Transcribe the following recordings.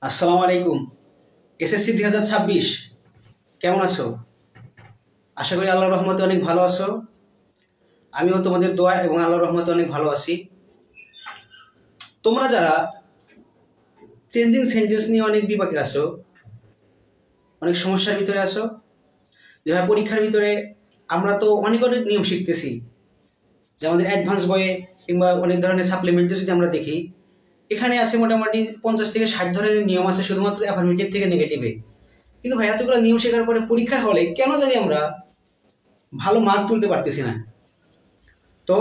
আসসালামু আলাইকুম। এসএসসি 2026 কেমন আছো? আশা করি আল্লাহর রহমতে অনেক ভালো আছো। আমিও তোমাদের দোয়া এবং আল্লাহর রহমতে অনেক ভালো আছি। তোমরা যারা চেঞ্জিং সেন্টেন্স নিয়ে অনেক বিপাকে আছো, অনেক সমস্যার ভিতরে আছো, যেভাবে পরীক্ষার ভিতরে আমরা তো অনেক অনেক নিয়ম শিখতেছি, যে আমাদের অ্যাডভান্স বইয়ে কিংবা অনেক ধরনের সাপ্লিমেন্টে যদি আমরা দেখি, এখানে আছে মোটামুটি 50 থেকে 60 ধরনের নিয়ম আছে শুধুমাত্র অ্যাফার্মেটিভ থেকে নেগেটিভে। কিন্তু ভাই এতগুলো নিয়ম শেখার পরে পরীক্ষার হলে কেন জানি আমরা ভালো মার্ক তুলতে পারতেছি না। তো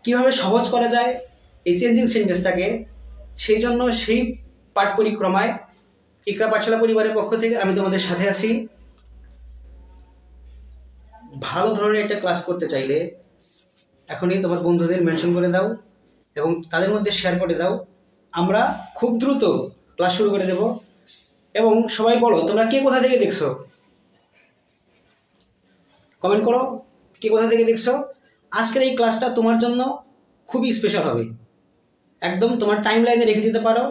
কিভাবে সহজ করা যায় এই চেঞ্জিং সেন্টেন্সটাকে, সেই জন্য সেই পাঠ পরিক্রমায় ইকরা পাঠশালা পরিবারের পক্ষ থেকে আমি তোমাদের সাথে আছি। ভালো ধরনের একটা ক্লাস করতে চাইলে এখনই তোমার বন্ধুদের মেনশন করে দাও এবং তাদের মধ্যে শেয়ার করে দাও। আমরা খুব দ্রুত ক্লাস শুরু করে দেব। এবং সবাই বলো তোমরা কে কোথা থেকে দেখছো, কমেন্ট করো কে কোথা থেকে দেখছো। আজকের এই ক্লাসটা তোমার জন্য খুবই স্পেশাল হবে, একদম তোমার টাইম লাইনে রেখে দিতে পারো।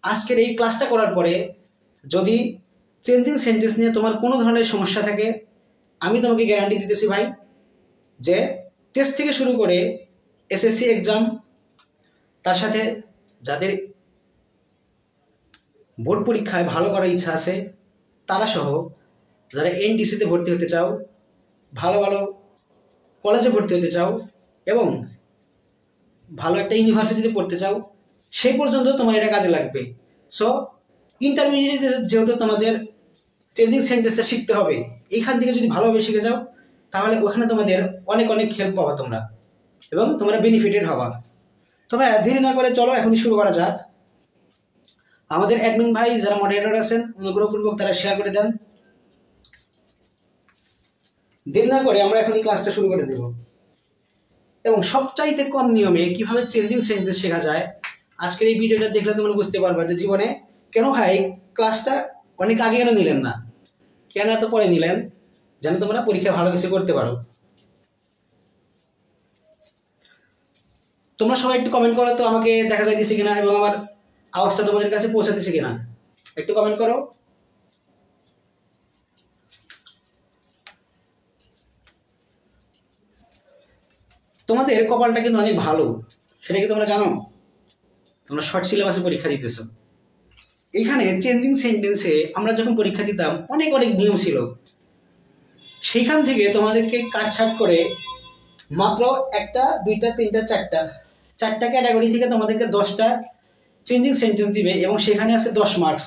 আজকের এই ক্লাসটা করার পরে যদি চেঞ্জিং সেন্টেন্স নিয়ে তোমার কোনো ধরনের সমস্যা থাকে, আমি তোমাকে গ্যারান্টি দিতেছি ভাই, যে টেস্ট থেকে শুরু করে এসএসসি এক্সাম, তার সাথে যাদের বোর্ড পরীক্ষায় ভালো করার ইচ্ছা আছে তারা সহ, যারা এনডিসিতে ভর্তি হতে চাও, ভালো ভালো কলেজে ভর্তি হতে চাও এবং ভালো একটা ইউনিভার্সিটিতে পড়তে চাও, সেই পর্যন্ত তোমার এটা কাজে লাগবে। সো ইন্টারমিডিয়েটে যেহেতু তোমাদের চেঞ্জিং সেন্টেন্সটা শিখতে হবে, এইখান থেকে যদি ভালোভাবে শিখে যাও তাহলে ওখানে তোমাদের অনেক অনেক হেল্প পাবা তোমরা এবং তোমরা বেনিফিটেড হবা। তো ভাই দেরি না করে চলো এখনই শুরু করা যাক। আমাদের অ্যাডমিন ভাই যারা মডারেটর আছেন অনুগ্রহপূর্বক তারা শেয়ার করে দেন। দেরি না করে আমরা এখনই ক্লাসটা শুরু করে দেব এবং সবচাইতে কম নিয়মে কিভাবে চেঞ্জিং সেন্টেন্স শেখা যায় আজকের এই ভিডিওটা দেখলে তোমরা বুঝতে পারবা যে জীবনে কেন ভাই ক্লাসটা অনেক আগে কেন নিলেন না, কেন এত পরে নিলেন, যেন তোমরা পরীক্ষায় ভালো কিছু করতে পারো। তোমরা সবাই একটু কমেন্ট করো তো আমাকে দেখা যাইতেছে কিনা এবং আমার আওয়াজটা তোমাদের কাছে পৌঁছাতেছে কিনা, একটু কমেন্ট করো। তোমাদের কপালটা কিন্তু অনেক ভালো, সেটা কি তোমরা জানো? তোমরা শর্ট সিলেবাসে পরীক্ষা দিতেছো। এইখানে চেঞ্জিং সেন্টেন্সে আমরা যখন পরীক্ষা দিতাম অনেক অনেক নিয়ম ছিল, সেইখান থেকে তোমাদেরকে কাটছাট করে মাত্র একটা দুইটা তিনটা চারটা ক্যাটাগরি থেকে তোমাদেরকে 10টা চেঞ্জিং সেন্টেন্স দিবে এবং সেখানে আছে 10 মার্কস।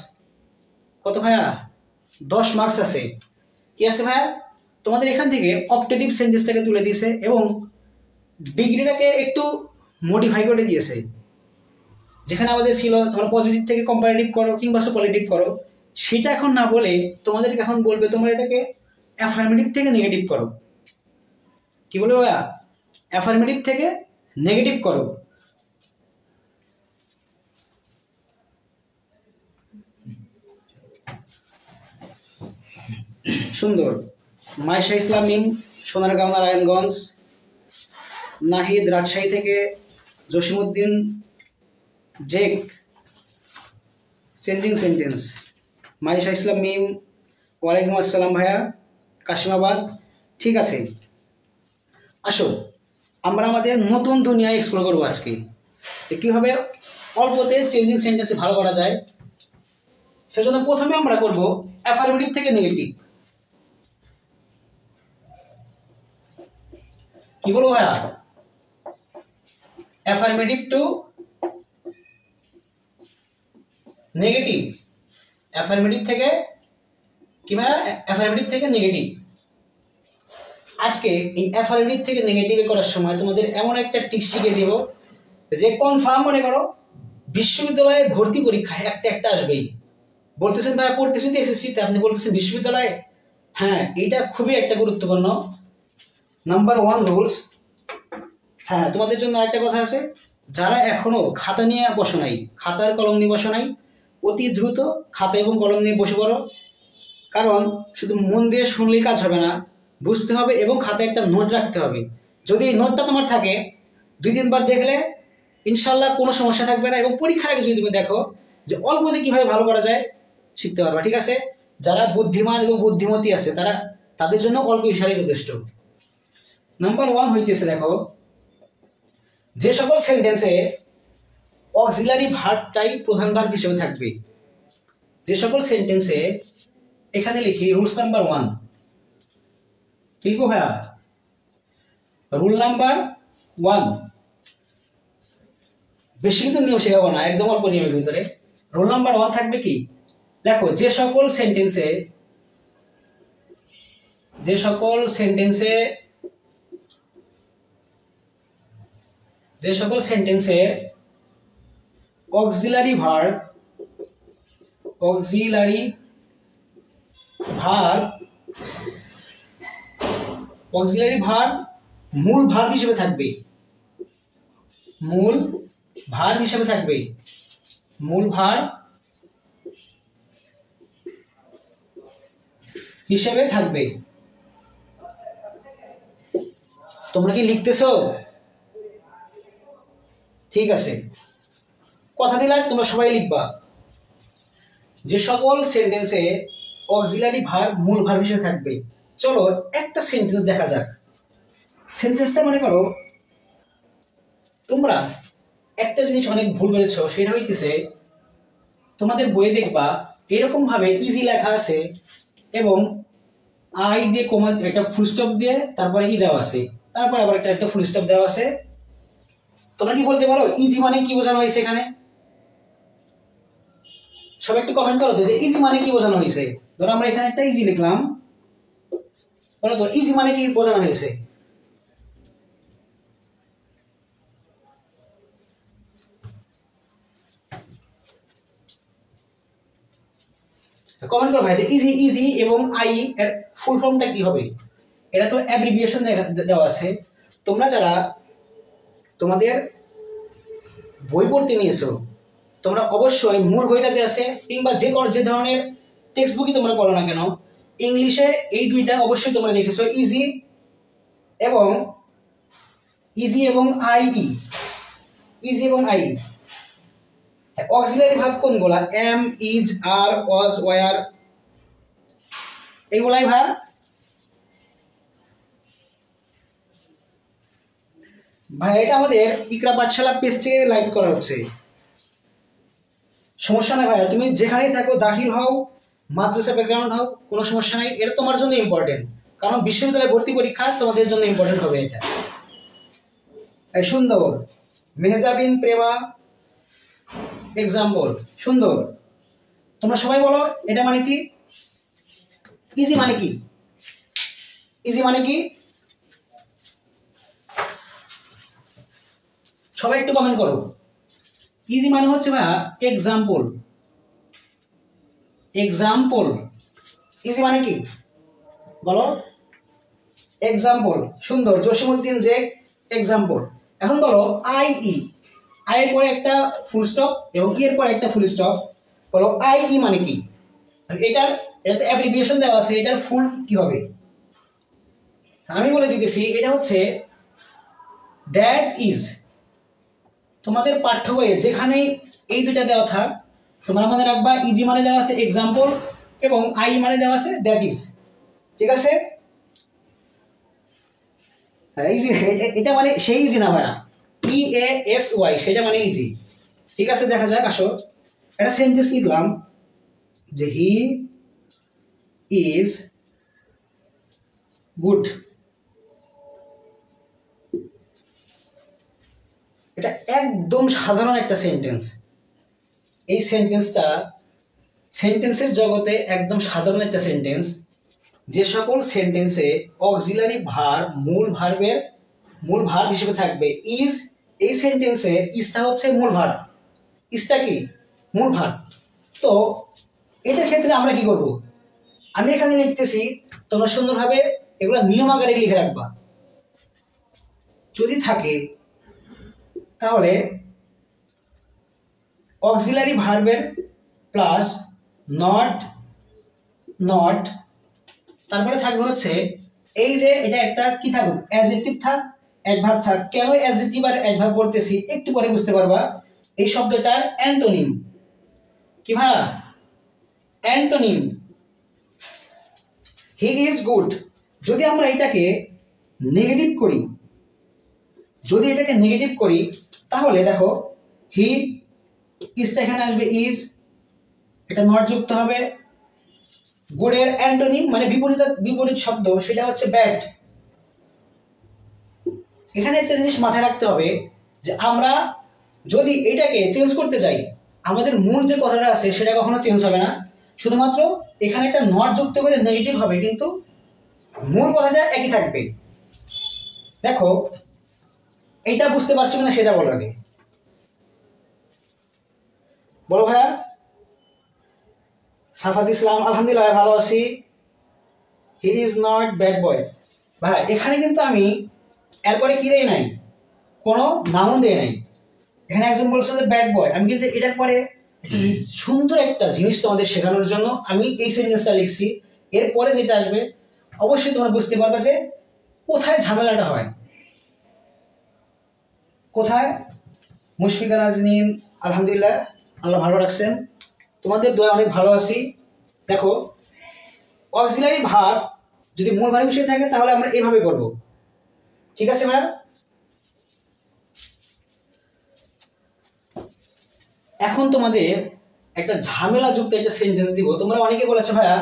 কত ভাইয়া? 10 মার্কস আছে। কি আছে ভাইয়া? তোমাদের এখান থেকে অপটেটিভ সেন্টেন্সটাকে তুলে দিয়েছে এবং ডিগ্রিটাকে একটু মডিফাই করে দিয়েছে। যেখানে আমাদের ছিল তোমরা পজিটিভ থেকে কম্পারেটিভ করো কিংবা সুপারলেটিভ করো, সেটা এখন না বলে তোমাদেরকে এখন বলবে তোমরা এটাকে অ্যাফার্মেটিভ থেকে নেগেটিভ করো। কি বলবে ভাইয়া? অ্যাফার্মেটিভ থেকে নেগেটিভ করো। সুন্দর। মাইশা ইসলাম মিম সোনারগাঁও নারায়ণগঞ্জ, নাহিদ রাজশাহী থেকে, জসিমউদ্দিন জেক চেঞ্জিং সেন্টেন্স, মাইশা ইসলাম মিম ওয়ালাইকুম আসসালাম ভাইয়া কাশিমাবাদ। ঠিক আছে, আসো আমরা আমাদের নতুন দুনিয়া এক্সপ্লোর করবো আজকে, কীভাবে অল্পতে চেঞ্জিং সেন্টেন্সে ভালো করা যায়। সেজন্য প্রথমে আমরা করব অ্যাফার্মেটিভ থেকে নেগেটিভ। কি বলবো ভাইয়া? Affirmative two negative. অ্যাফার্মেটিভ থেকে কি ভাইয়া? অ্যাফার্মেটিভ থেকে নেগেটিভ। আজকে এই অ্যাফার্মেটিভ থেকে নেগেটিভে করার সময় তোমাদের এমন একটা টিপ শিখিয়ে দেব যে কনফার্ম মনে করো বিশ্ববিদ্যালয়ে ভর্তি পরীক্ষায় একটা আসবেই। বলতেছেন ভাইয়া পড়তেছেন তো এসএসসিতে, আপনি বলতেছেন বিশ্ববিদ্যালয়ে, হ্যাঁ এটা খুবই একটা গুরুত্বপূর্ণ নাম্বার 1 রুলস। হ্যাঁ তোমাদের জন্য আরেকটা কথা আছে, যারা এখনো খাতা নিয়ে বসো নাই, খাতার কলম নিয়ে বসো নাই, অতি দ্রুত খাতা এবং কলম নিয়ে বসে পড়ো। কারণ শুধু মন দিয়ে শুনলেই কাজ হবে না, বুঝতে হবে এবং খাতায় একটা নোট রাখতে হবে। যদি এই নোটটা তোমার থাকে 2-3 বার দেখলে ইনশাল্লাহ কোনো সমস্যা থাকবে না। এবং পরীক্ষার আগে যদি তুমি দেখো যে অল্পতে কিভাবে ভালো করা যায় শিখতে পারবা। ঠিক আছে, যারা বুদ্ধিমান এবং বুদ্ধিমতী আছে তাদের জন্য অল্প ইশারাই যথেষ্ট। নাম্বার 1 হইতেছে, দেখো যে সকল সেন্টেন্সে অক্সিলারি ভার্বটাই প্রধান ভার্ব হিসেবে থাকবে। যে সকল সেন্টেন্সে, এখানে লিখি রুলস নাম্বার 1, কি লিখবো ভাইয়া? রুল নাম্বার 1, বেশি কিন্তু নিয়ম শেখাবো না, একদম অল্প নিয়মের ভিতরে। রুল নাম্বার 1 থাকবে কি, দেখো যে সকল সেন্টেন্সে অক্সিলারি ভার্ব মূল ভার্ব হিসেবে থাকবে, তোমরা কি লিখতেছো? ঠিক আছে, কথা দিলাম তোমরা সবাই লিখবা। যে সকল সেন্টেন্সে অক্সিলারি ভার্ব মূল ভার্ব হিসেবে থাকবে। চলো একটা সেন্টেন্স দেখা যাক। সেন্টেন্সটা মনে করো, তোমরা একটা জিনিস অনেক ভুল করেছো, সেটা হইতেছে তোমাদের বইয়ে দেখবা এরকম ভাবে ইজি লেখা আছে এবং আই দিয়ে কমা একটা ফুল স্টপ দিয়ে তারপরে ই দেওয়া আছে, তারপর আবার একটা ফুল স্টপ দেওয়া আছে। তোমরা কি বলতে পারো ইজি মানে কি বোঝানো হয়েছে এখানে? সবাই একটু কমেন্ট করো যে ইজি মানে কি বোঝানো হয়েছে। ধরো আমরা এখানে একটা ইজি লিখলাম, বলো তো ইজি মানে কি বোঝানো হয়েছে? কমেন্ট করো ভাই যে ইজি এবং আই এর ফুল ফর্মটা কি হবে। এটা তো অ্যাব্রিভিয়েশন দেওয়া আছে। তোমরা যারা তোমাদের বই পড়তে নিয়েছো, তোমরা অবশ্যই মূল বইটা যে আছে কিংবা যে ধরনের টেক্সট বুকই তোমরা পড়ো না কেন, ইংলিশে এই দুইটা অবশ্যই তোমরা দেখেছো, ইজি এবং আই। অক্সিলারি ভার্ব কোনগুলা? Am, is, are, was, were, এগুলাই ভার্ব। ভাই এটা আমাদের ইকরা পাঠশালা পেজ থেকে লাইভ করা হচ্ছে, সমস্যা নাই ভাইয়া, তুমি যেখানেই থাকো, দাখিল হও, মাদ্রাসা ব্যাকগ্রাউন্ড হও, কোনো সমস্যা নাই। এটা তোমার জন্য ইম্পর্টেন্ট, কারণ বিশ্ববিদ্যালয়ে ভর্তি পরীক্ষা তোমাদের জন্য ইম্পর্টেন্ট হবে এটা। সুন্দর, মেহজাবিন প্রেমা এক্সাম্পল, সুন্দর। তোমরা সবাই বলো এটা মানে কি, ইজি মানে কি? সবাই একটু কমেন্ট করো। ইজি মানে হচ্ছে ভাইয়া এক্সাম্পল। ইজি মানে কি বলো? এক্সাম্পল। সুন্দর, জসিমউদ্দিন যে এক্সাম্পল। এখন বলো আই এর পরে একটা ফুল স্টপ এবং ই এর পরে একটা ফুল স্টপ, বলো আই মানে কি? এটাতে অ্যাব্রিভিয়েশন দেওয়া আছে, এটার ফুল কি হবে? আমি বলে দিতেছি, এটা হচ্ছে দ্যাট ইজ। তোমাদের পাঠ্য বইয়ে যেখানেই এই দুইটা দেওয়া থাক, তোমরা মনে রাখবা ইজি মানে দেওয়া আছে এক্সাম্পল এবং আই মানে দেওয়া আছে দ্যাট ইজ। ঠিক আছে, ইজি এটা মানে সেই ইজি না ভাইয়া, EASY সেটা মানে ইজি। ঠিক আছে, দেখা যাক। আসো একটা সেন্টেন্স লিখলাম যে হি ইজ গুড। এটা একদম সাধারণ একটা সেন্টেন্স। এই সেন্টেন্সের জগতে একদম সাধারণ একটা সেন্টেন্স। যে সকল সেন্টেন্সে অক্সিলারি ভার্ব মূল ভার্ব হিসেবে থাকবে ইজ, এই সেন্টেন্সে ইজটা হচ্ছে মূল ভার্ব। ইজটা কি? মূল ভার্ব। তো এটার ক্ষেত্রে আমরা কি করব? আমি এখানে লিখতেছি, তোমরা সুন্দরভাবে এগুলো নিয়ম আকারে লিখে রাখবা। যদি থাকে তাহলে অক্সিলারি ভার্বের প্লাস নট, তারপরে থাকবে হচ্ছে এই যে এটা একটা কি থাকুক, অ্যাডজেক্টিভ থাক, অ্যাডভার্ব থাক। কেন অ্যাডজেক্টিভ আর অ্যাডভার্ব বলতেছি একটু পরে বুঝতে পারবা। এই শব্দটার অ্যান্টোনিম, কি ভাইয়া? অ্যান্টোনিম। He is good. যদি আমরা এটাকে নেগেটিভ করি, তাহলে দেখো হি ইজটা এখানে আসবে, ইজ, এটা নট যুক্ত হবে। গুডের অ্যান্টোনিম মানে বিপরীত শব্দ, সেটা হচ্ছে ব্যাড। এখানে একটা জিনিস মাথায় রাখতে হবে যে আমরা যদি এটাকে চেঞ্জ করতে চাই, আমাদের মূল যে কথাটা আছে সেটা কখনো চেঞ্জ হবে না, শুধুমাত্র এখানে একটা নট যুক্ত করে নেগেটিভ হবে, কিন্তু মূল কথাটা একই থাকবে। দেখো এইটা বুঝতে পারছো কিনা সেটা বলো আগে, বলো ভাইয়া। সাফাত ইসলাম, আলহামদুলিল্লাহ ভালো আছি। He is not bad boy. ভাই এখানে কিন্তু আমি এরপরে কি দেই নাই, কোনো নাউন দেই নাই। এখানে একজন বলছে যে ব্যাড বয়, আমি কিন্তু এটার পরে সুন্দর একটা জিনিস তোমাদের শেখানোর জন্য আমি এই সেন্টেন্সটা লিখছি। এরপরে যেটা আসবে অবশ্যই তোমরা বুঝতে পারবে যে কোথায় ঝামেলাটা হয়। কোথায়? মুশফিকা নাজনীন, আলহামদুলিল্লাহ আল্লাহ ভালো রাখছেন, তোমাদের দয়া অনেক ভালো আছি। দেখো অক্সিলারি ভার্ব যদি মূল ভার্ব হিসেবে থাকে তাহলে আমরা এইভাবে করব, ঠিক আছে ভাইয়া? এখন তোমাদের একটা ঝামেলাযুক্ত একটা সেন্টেন্স দিব। তোমরা অনেকে বলেছো ভাইয়া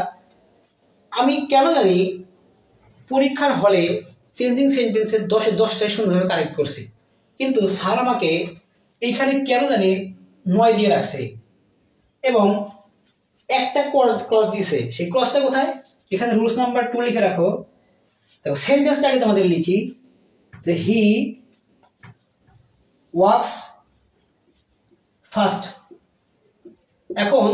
আমি কেন জানি পরীক্ষার হলে চেঞ্জিং সেন্টেন্সের 10-এ 10টাই সুন্দরভাবে কারেক্ট করছি, কিন্তু স্যার আমাকে এইখানে কেন জানি 9 দিয়ে রাখছে এবং একটা ক্রস দিছে। সেই ক্রসটা কোথায়? এখানে রুলস নাম্বার 2 লিখে রাখো। দেখো সেন্টেন্সটাকে তোমাদের লিখি যে হি ওয়াক্স ফার্স্ট। এখন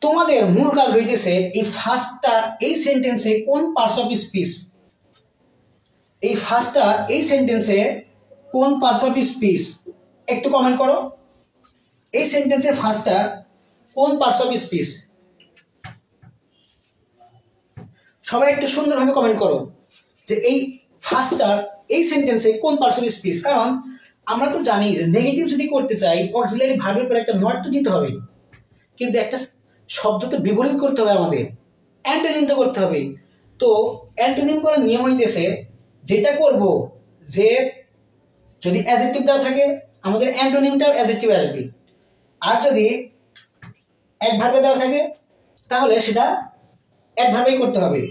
তোমাদের মূল কাজ হইতেছে এই ফার্স্টটা এই সেন্টেন্সে কোন পার্টস অফ স্পিচ, এই ফার্স্টটা এই সেন্টেন্সে কোন পার্টস অফ স্পিচ একটু কমেন্ট করো। এই সেন্টেন্সে ফার্স্টটা কোন পার্টস অফ স্পিচ, সবাই একটু সুন্দরভাবে কমেন্ট করো যে এই ফার্স্টটা এই সেন্টেন্সে কোন পার্টস অফ স্পিচ। কারণ আমরা তো জানি যে নেগেটিভ যদি করতে চাই অক্সিলারি ভার্বের পর একটা নট তো দিতে হবে, কিন্তু একটা শব্দ তো বিপরীত করতে হবে, আমাদের অ্যান্টোনিম তো করতে হবে। তো অ্যান্টোনিম করার নিয়ম হইতেছে যেটা করব যে যদি অ্যাডজেক্টিভ দেওয়া থাকে আমাদের অ্যান্টোনিমটাও অ্যাডজেক্টিভ আসবে, আর যদি অ্যাডভার্বে দেওয়া থাকে তাহলে সেটা অ্যাডভার্বেই করতে হবে।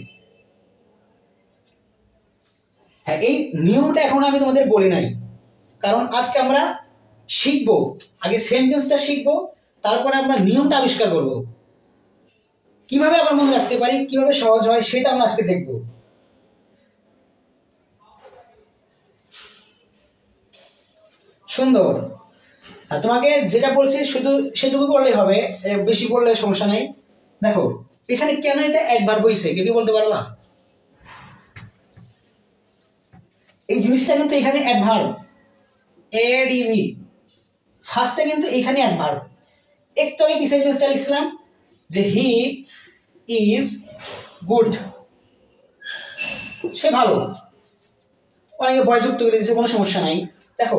হ্যাঁ, এই নিয়মটা এখন আমি তোমাদের বলি নাই, কারণ আজকে আমরা শিখবো, আগে সেন্টেন্সটা শিখবো, তারপরে আমরা নিয়মটা আবিষ্কার করব, কিভাবে আমরা মনে রাখতে পারি, কিভাবে সহজ হয় সেটা আমরা আজকে দেখব। সুন্দর। তোমাকে যেটা বলছি শুধু সেটুকু করলেই হবে, বেশি বললে সমস্যা নেই। দেখো এখানে কেন এটা অ্যাডভার্ব হইছে কেউ কি বলতে পারবা? এই জিনিসটা কিন্তু এখানে অ্যাডভার্ব, এডিভি ফার্স্টটা কিন্তু এখানে অ্যাডভার্ব। একটু আগে কি সেন্টেন্সটা লিখছিলাম যে হি ইজ গুড, সে ভালো। অনেকে ভয় যুক্ত করে দিয়েছে, কোনো সমস্যা নাই। দেখো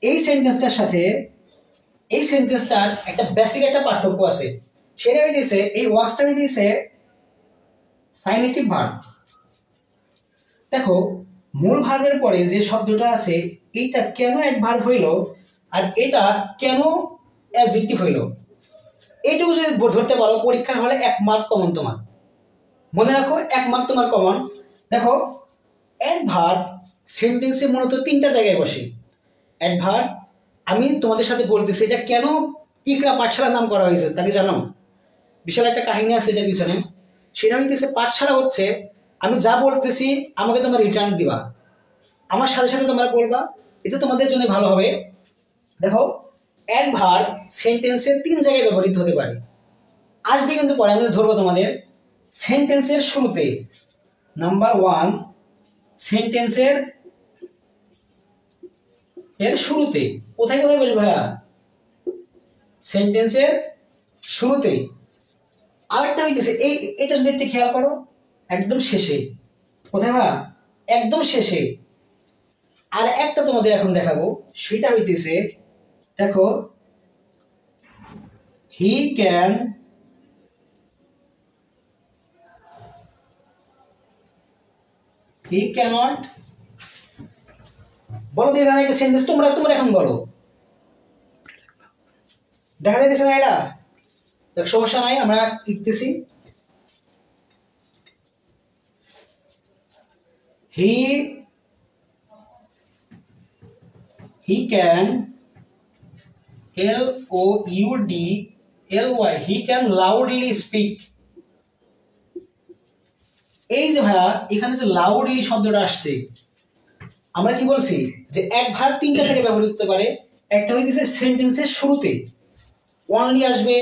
এই সেন্টেন্সটার সাথে এই সেন্টেন্সটার একটা বেসিক একটা পার্থক্য আছে, সেটা হইতেছে এই ওয়ার্কসটা হইতেছে ফাইনেটিভ ভার্ব। দেখো মূল ভার্বের পরে যে শব্দটা আছে এইটা কেন অ্যাডভার্ব হইল আর এটা কেন অ্যাডজেক্টিভ হইল, এইটুকু যদি ধরতে পারো পরীক্ষার হলে 1 মার্ক কমন তোমার। মনে রাখো 1 মার্ক তোমার কমন। দেখো অ্যাডভার্ব সেন্টেন্সে মূলত 3টা জায়গায় বসে। অ্যাডভার্ব আমি তোমাদের সাথে বলতেছি এটা কেন ইকরা পাঠশালার নাম করা হয়েছে তাকে জানো? বিশাল একটা কাহিনী আছে এটার পিছনে। সেটা হইতেছে পাঠশালা হচ্ছে আমি যা বলতেছি আমাকে তোমরা রিটার্ন দিবা, আমার সাথে সাথে তোমরা বলবা, এতে তোমাদের জন্য ভালো হবে। দেখো অ্যাডভার্ব সেন্টেন্সের 3 জায়গায় ব্যবহৃত হতে পারে, আসবে কিন্তু পরে আমি ধরবো তোমাদের। সেন্টেন্সের শুরুতে, নাম্বার 1 সেন্টেন্সের শুরুতে। কোথায় কোথায় বলবো ভাইয়া? সেন্টেন্সের শুরুতে। আরেকটা হইতেছে এটা যদি একটু খেয়াল করো একদম শেষে। কোথায় ভাইয়া? একদম শেষে। আর একটা তোমাদের এখন দেখাবো, সেটা হইতেছে দেখো হি ক্যান হি ক্যানট, বলো তো এখানে একটা সেন্টেন্স তোমরা এখন বলো, দেখা যাইতেছে না এটা? সমস্যা নাই, আমরা লিখতেছি। He can LOUDLY he can loudly speak. এই যে ভাইয়া এখানে যে লাউডলি শব্দটা আসছে, আমরা কি বলছি যে অ্যাডভার্ব তিনটা জায়গায় ব্যবহৃত হতে পারে। একটা হইতেছে সেন্টেন্সের শুরুতে, অনলি আসবে,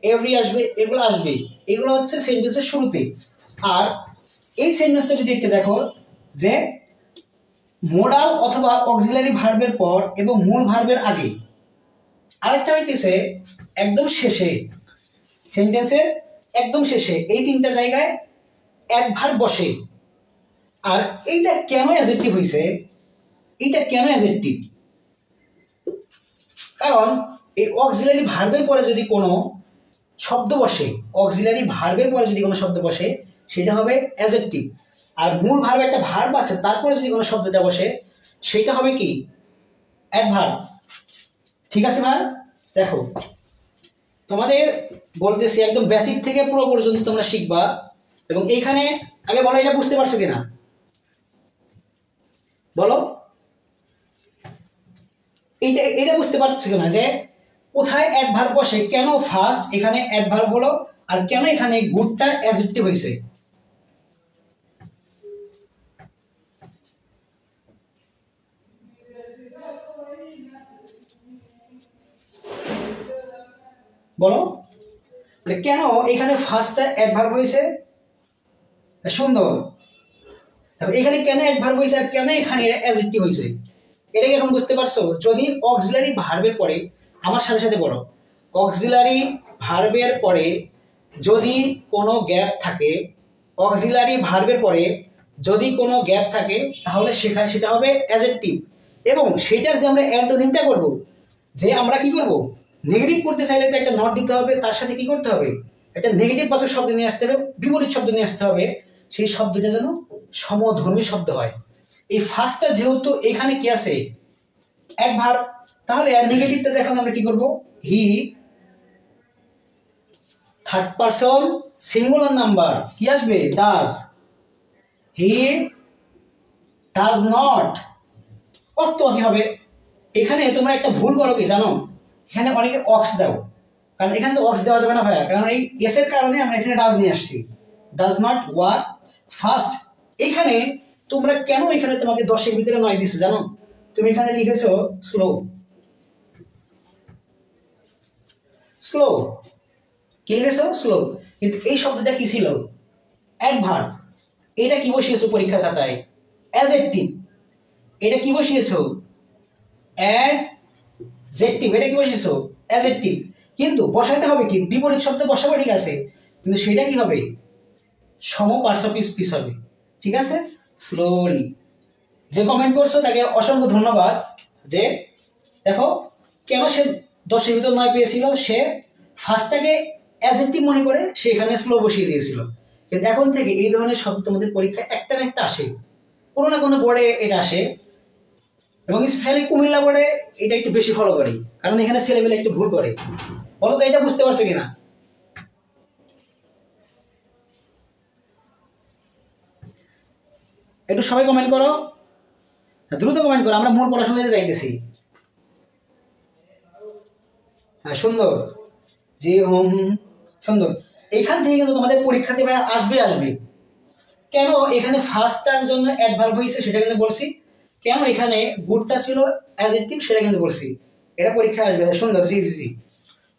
এভরি আসবে, এগুলো আসবে, এগুলো হচ্ছে সেন্টেন্সের শুরুতে। আর এই সেন্টেন্সটা যদি একটু দেখো যে মোডাল অথবা অক্সিলারি ভার্বের পর এবং মূল ভার্বের আগে। আরেকটা হইতেছে একদম শেষে, সেন্টেন্সের একদম শেষে এই তিনটা জায়গায় অ্যাডভার্ব বসে। আর এইটা কেন অ্যাডজেক্টিভ হইছে, এইটা কেন অ্যাডজেক্টিভ? কারণ এই অক্সিলারি ভার্বের পরে যদি কোনো শব্দ বসে, অক্সিলারি ভার্বের পরে যদি কোনো শব্দ বসে সেটা হবে অ্যাডজেক্টিভ। আর মূল ভার্ব একটা ভার্ব আছে তারপরে যদি কোনো শব্দটা বসে সেটা হবে কি? অ্যাডভার্ব। ঠিক আছে ভাই? দেখো তোমাদের বলতেছি একদম বেসিক থেকে পুরো পর্যন্ত তোমরা শিখবা। এবং এইখানে আগে বলো এটা বুঝতে পারছো কিনা, বলো এটা বুঝতে পারছো কিনা যে কোথায় অ্যাডভার্ব বসে, কেন ফার্স্ট এখানে অ্যাডভার্ব হলো আর কেন এখানে গুডটা অ্যাডজেক্টিভ হয়েছে। বলো মানে কেন এখানে ফার্স্টটা অ্যাডভার্ব হয়েছে। সুন্দর, এখানে কেন অ্যাডভার্ব হয়েছে আর কেন এখানে অ্যাডজেক্টিভ হয়েছে, এটা কি এখন বুঝতে পারছো? যদি অক্সিলারি ভার্বের পরে, আমার সাথে সাথে বলো, অক্সিলারি ভার্বের পরে যদি কোনো গ্যাপ থাকে, অক্সিলারি ভার্বের পরে যদি কোনো গ্যাপ থাকে তাহলে সেটা হবে অ্যাডজেক্টিভ। এবং সেটার যে আমরা অ্যান্টোনিমটা করব, যে আমরা কি করব, নেগেটিভ করতে চাইলে তো একটা নট দিতে হবে, তার সাথে কি করতে হবে, একটা নেগেটিভ বাচক শব্দ নিয়ে আসতে হবে, বিপরীত শব্দ নিয়ে আসতে হবে, সেই শব্দটা যেন সমধর্মী শব্দ হয়। এই ফার্স্টটা যেহেতু এখানে কি আছে, অ্যাডভার্ব, তাহলে আর নেগেটিভটা দেখুন আমরা কি করব, he third person singular number কি আসবে, ডাজ। হি ডাজ নট, অর্থ কি হবে? এখানে তোমরা একটা ভুল করো কি জানো, এখানে অনেকে অক্স দাও, কারণ এখানে তো অক্স দেওয়া যাবে না ভাইয়া, কারণ এই এস এর কারণে আমরা এখানে ডাজ নিয়ে আসছি। Does not work first. এখানে তোমরা কেন এখানে তোমাকে 10-এর ভিতরে 9 দিছে জানো? তুমি এখানে লিখেছো স্লো, স্লো কি লিখেছো, স্লো, কিন্তু এই শব্দটা কি ছিল, অ্যাডভার্ব। এটা কি বসিয়েছো পরীক্ষার খাতায়, অ্যাডজেক্টিভ। এটা কি বসিয়েছো, অ্যাডজেক্টিভ। এটা কি বসিয়েছো, অ্যাডজেক্টিভ। কিন্তু বসাইতে হবে কি, বিপরীত শব্দ বসাবো ঠিক আছে, কিন্তু সেটা কি হবে, সম পার্টস অফ স্পিচ হবে। ঠিক আছে, স্লোলি। যে কমেন্ট করছো তাকে অসংখ্য ধন্যবাদ। যে দেখো কেন সে 10-এর ভিতর 9 পেয়েছিল, সে ফার্স্টটাকে অ্যাডজেক্টিভ মনে করে সে এখানে স্লো বসিয়ে দিয়েছিল। কিন্তু এখন থেকে এই ধরনের শব্দ তোমাদের পরীক্ষায় একটা না একটা আসে, কোনো না কোনো বোর্ডে এটা আসে, এবং স্পেশালি কুমিল্লা বোর্ডে এটা একটু বেশি ফলো করে, কারণ এখানে ছেলেমেলে একটু ভুল করে। বলো তো এটা বুঝতে পারছো কিনা? একটু সবাই কমেন্ট করো, দ্রুত কমেন্ট করো, আমরা মূল পড়াশোনাতে যাইতেছি। হ্যাঁ সুন্দর, জি সুন্দর। এখান থেকে কিন্তু তোমাদের পরীক্ষাতে ভাই আসবে। কেন এখানে ফার্স্টটার জন্য অ্যাডভার্ব হয়েছে সেটা কিন্তু বলছি, কেন এখানে গুডটা ছিল অ্যাডজেক্টিভ সেটা কিন্তু বলছি। এটা পরীক্ষা আসবে। সুন্দর, জি জি জি।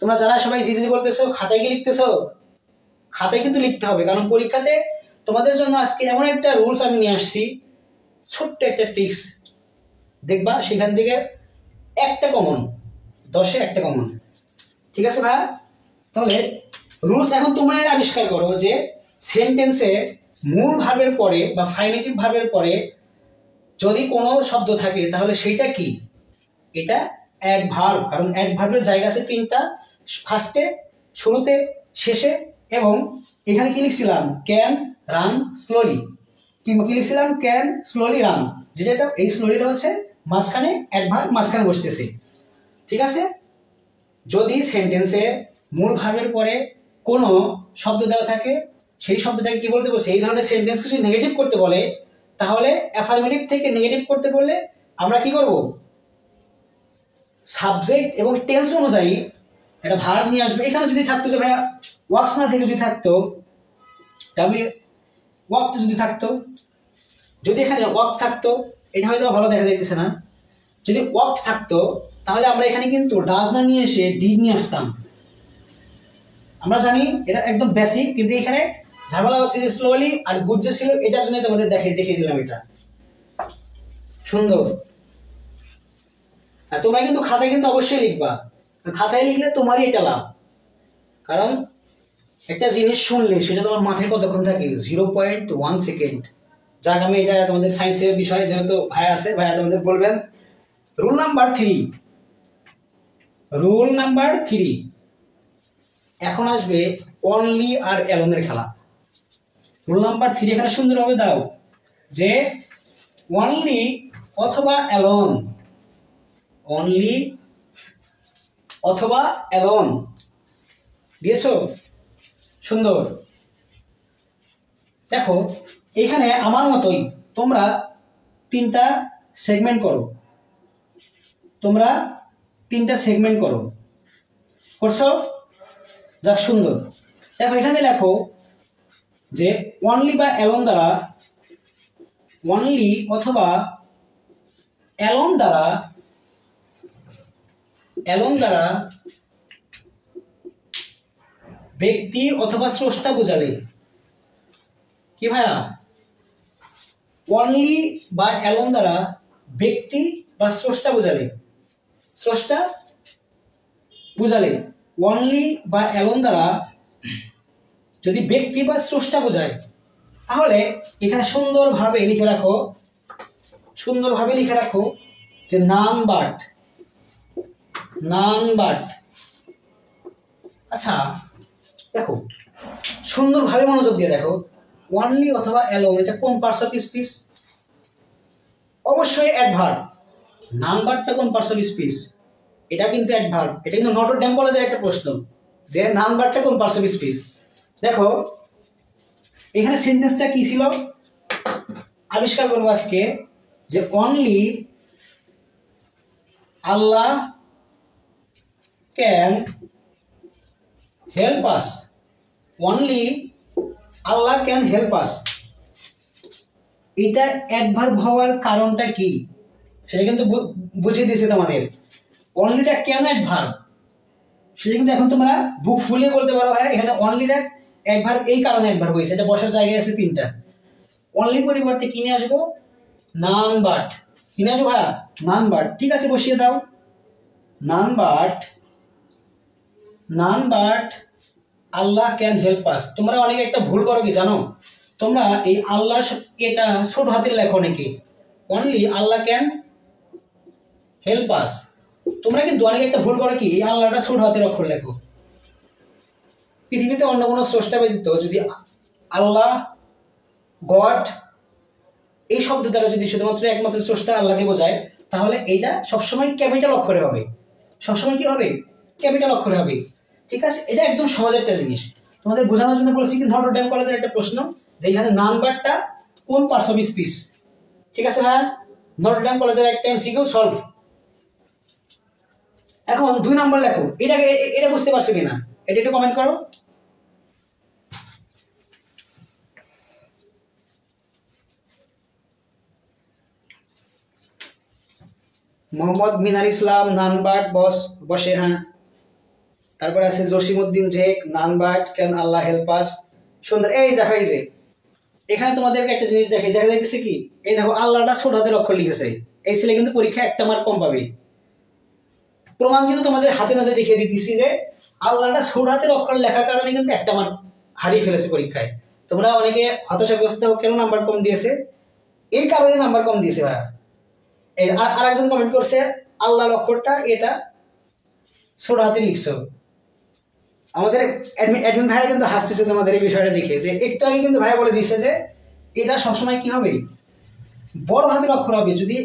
তোমরা যারা সবাই জি জি বলতেছো, খাতায় কি লিখতেছো? খাতায় কিন্তু লিখতে হবে, কারণ পরীক্ষাতে তোমাদের জন্য আজকে এমন একটা রুলস আমি নিয়ে আসছি, ছোট্ট একটা ট্রিক্স দেখবা, সেখান থেকে একটা কমন, 10-এ একটা কমন। ঠিক আছে ভাই? তাহলে রুলস এখন তোমরা এটা আবিষ্কার করো যে সেন্টেন্সে মূল ভার্বের পরে বা ফাইনেটিভ ভার্বের পরে যদি কোনো শব্দ থাকে তাহলে সেইটা কি, এটা অ্যাডভার্ব। কারণ অ্যাডভার্বের জায়গা আছে 3টা, ফার্স্টে শুরুতে, শেষে, এবং এখানে কি লিখছিলাম, ক্যান রান স্লোলি, কি লিখছিলাম, ক্যান স্লোলি রান, যেটা এই স্লোলিটা হচ্ছে মাঝখানে অ্যাডভার্ব মাঝখানে বসতেছে। ঠিক আছে, যদি সেন্টেন্সে মূল ভার্বের পরে কোনো শব্দ দেওয়া থাকে, সেই শব্দটাকে কি বলতে বলছে, এই ধরনের সেন্টেন্সকে যদি নেগেটিভ করতে বলে, তাহলে অ্যাফার্মেটিভ থেকে নেগেটিভ করতে বললে আমরা কি করব, সাবজেক্ট এবং টেন্স অনুযায়ী একটা ভার্ব নিয়ে আসবে। এখানে যদি থাকতো যে ভাইয়া ওয়ার্কস না থেকে যদি থাকতো, ওয়ার্ক যদি থাকতো, যদি এখানে ওয়ার্ক থাকতো, এটা হয়তো ভালো দেখা যাইতেছে না, যদি ওয়ার্ক থাকতো তাহলে আমরা এখানে কিন্তু ডাজ না নিয়ে এসে ডিড নিয়ে আসতাম। আমরা জানি এটা একদম বেসিক, কিন্তু এখানে ঝামেলা হচ্ছে যে স্লোলি আর গুড যে ছিল, এটার জন্য তোমাদের দেখিয়ে দিলাম। এটা সুন্দর। আর তোমরা কিন্তু খাতায় কিন্তু অবশ্যই লিখবা, খাতায় লিখলে তোমারই এটা লাভ, কারণ একটা জিনিস শুনলে সেটা তোমার মাথায় কতক্ষণ থাকে, 0.1 সেকেন্ড। যাক, আমি এটা তোমাদের সায়েন্সের বিষয়ে যেহেতু ভাইয়া আছে, ভাইয়া তোমাদের বলবেন। রুল নাম্বার 3, এখন আসবে অনলি আর অ্যালোনের খেলা। রুল নাম্বার 3 এখানে সুন্দরভাবে দাও যে অনলি অথবা অ্যালোন, অনলি অথবা অ্যালোন দিয়েছো, সুন্দর। দেখো এখানে আমার মতোই তোমরা 3টা সেগমেন্ট করো, করছো, যাক সুন্দর। দেখো এখানে লেখো যে অনলি বা অ্যালোন দ্বারা, অনলি অথবা অ্যালোন দ্বারা ব্যক্তি অথবা স্রষ্টা বোঝালে, কি ভাইয়া, অনলি বা অ্যালোন দ্বারা ব্যক্তি বা স্রষ্টা বোঝালে, অনলি বা অ্যালোন দ্বারা যদি ব্যক্তি বা স্রষ্টা বোঝায়, তাহলে এখানে সুন্দরভাবে লিখে রাখো যে নাউন বাট। আচ্ছা দেখো সুন্দরভাবে মনোযোগ দিয়ে দেখো, অনলি অথবা অ্যালোন এটা কোন পার্টস অফ স্পিচ, অবশ্যই অ্যাডভার্ব। নাউন বাটটা কোন পার্টস অফ স্পিচ, এটা কিন্তু অ্যাডভার্ব। এটা কিন্তু নটর ডেম কলেজের একটা প্রশ্ন যে নাউন বাটটা কোন পার্টস অফ স্পিচ। দেখো এখানে সেন্টেন্সটা কি ছিল, আবিষ্কার করবো আজকে, যে only Allah can help us, only Allah can help us. এটা অ্যাডভার্ব হওয়ার কারণটা কি সেটা কিন্তু বুঝিয়ে দিয়েছে তোমাদের। অনলিটা কেন অ্যাডভার্ব সেটা কিন্তু এখন তোমরা বুক ফুলিয়ে বলতে পারো, ভাই এখানে অনলিটা অ্যাডভার্ব এই কারণে অ্যাডভার্ব হয়েছে। এটা বসার জায়গায় আছে 3টা। অনলি পরিবর্তে কিনে আসবো নাউন বাট, কিনে আসবো ভাইয়া নাউন বাট। ঠিক আছে, বসিয়ে দাও noun but Allah can help us. তোমরা অনেকে একটা ভুল করো কি জানো, তোমরা এই আল্লাহ এটা ছোট হাতের লেখো অনেকে, only Allah can help us. তোমরা কিন্তু অনেকে একটা ভুল করো কি, এই আল্লাহটা ছোট হাতের অক্ষর লেখো। পৃথিবীতে অন্য কোনো স্রষ্টা ব্যতীত যদি আল্লাহ, গড এই শব্দ দ্বারা যদি শুধুমাত্র একমাত্র স্রষ্টা আল্লাহকে বোঝায়, তাহলে এইটা সবসময় ক্যাপিটাল অক্ষরে হবে, সবসময় কি হবে, ক্যাপিটাল অক্ষরে হবে। ঠিক আছে, এটা একদম সহজ একটা জিনিস তোমাদের বোঝানোর জন্য বলেছি। কিন্তু নটর ডেম কলেজের একটা প্রশ্ন যে এখানে নাম্বারটা কোন পার্টস অফ স্পিচ। ঠিক আছে ভাইয়া, নটর ডেম কলেজের একটা এমসিকিউ সলভ। এখন 2 নাম্বার লেখো, এটা বুঝতে পারছো কিনা এটা একটু কমেন্ট করো। মোহাম্মদ মিনার ইসলাম নানবাট বসে, হ্যাঁ। তারপরে আছে জসিমউদ্দিন জেক নানবাট ক্যান আল্লাহ হেল্প আস, সুন্দর। এই দেখো এই যে এখানে তোমাদেরকে একটা জিনিস দেখা যাইতেছে কি, এই দেখো আল্লাহটা ছোট হাতের অক্ষর লিখেছে, এই ছেলে কিন্তু পরীক্ষা 1টা মার্ক কম পাবে। প্রমাণ কিন্তু তোমাদের হাতে নাতে দেখিয়ে দিতেছি যে আল্লাহটা ছোট হাতের অক্ষর লেখার কারণে কিন্তু 1টা মার্ক হারিয়ে ফেলেছে পরীক্ষায়। তোমরা অনেকে হতাশাগ্রস্ত কেন নাম্বার কম দিয়েছে, এই কারণে নাম্বার কম দিয়েছে ভাইয়া। আর একজন কমেন্ট করছে আল্লাহর অক্ষরটা এটা ছোট হাতে লিখছো, আমাদের অ্যাডমিন ভাইয়া কিন্তু হাসতেছে তোমাদের এই বিষয়টা দেখে, যে একটু আগে কিন্তু ভাইয়া বলে দিচ্ছে যে এটা সবসময় কি হবে, বড় হাতের অক্ষর হবে। যদি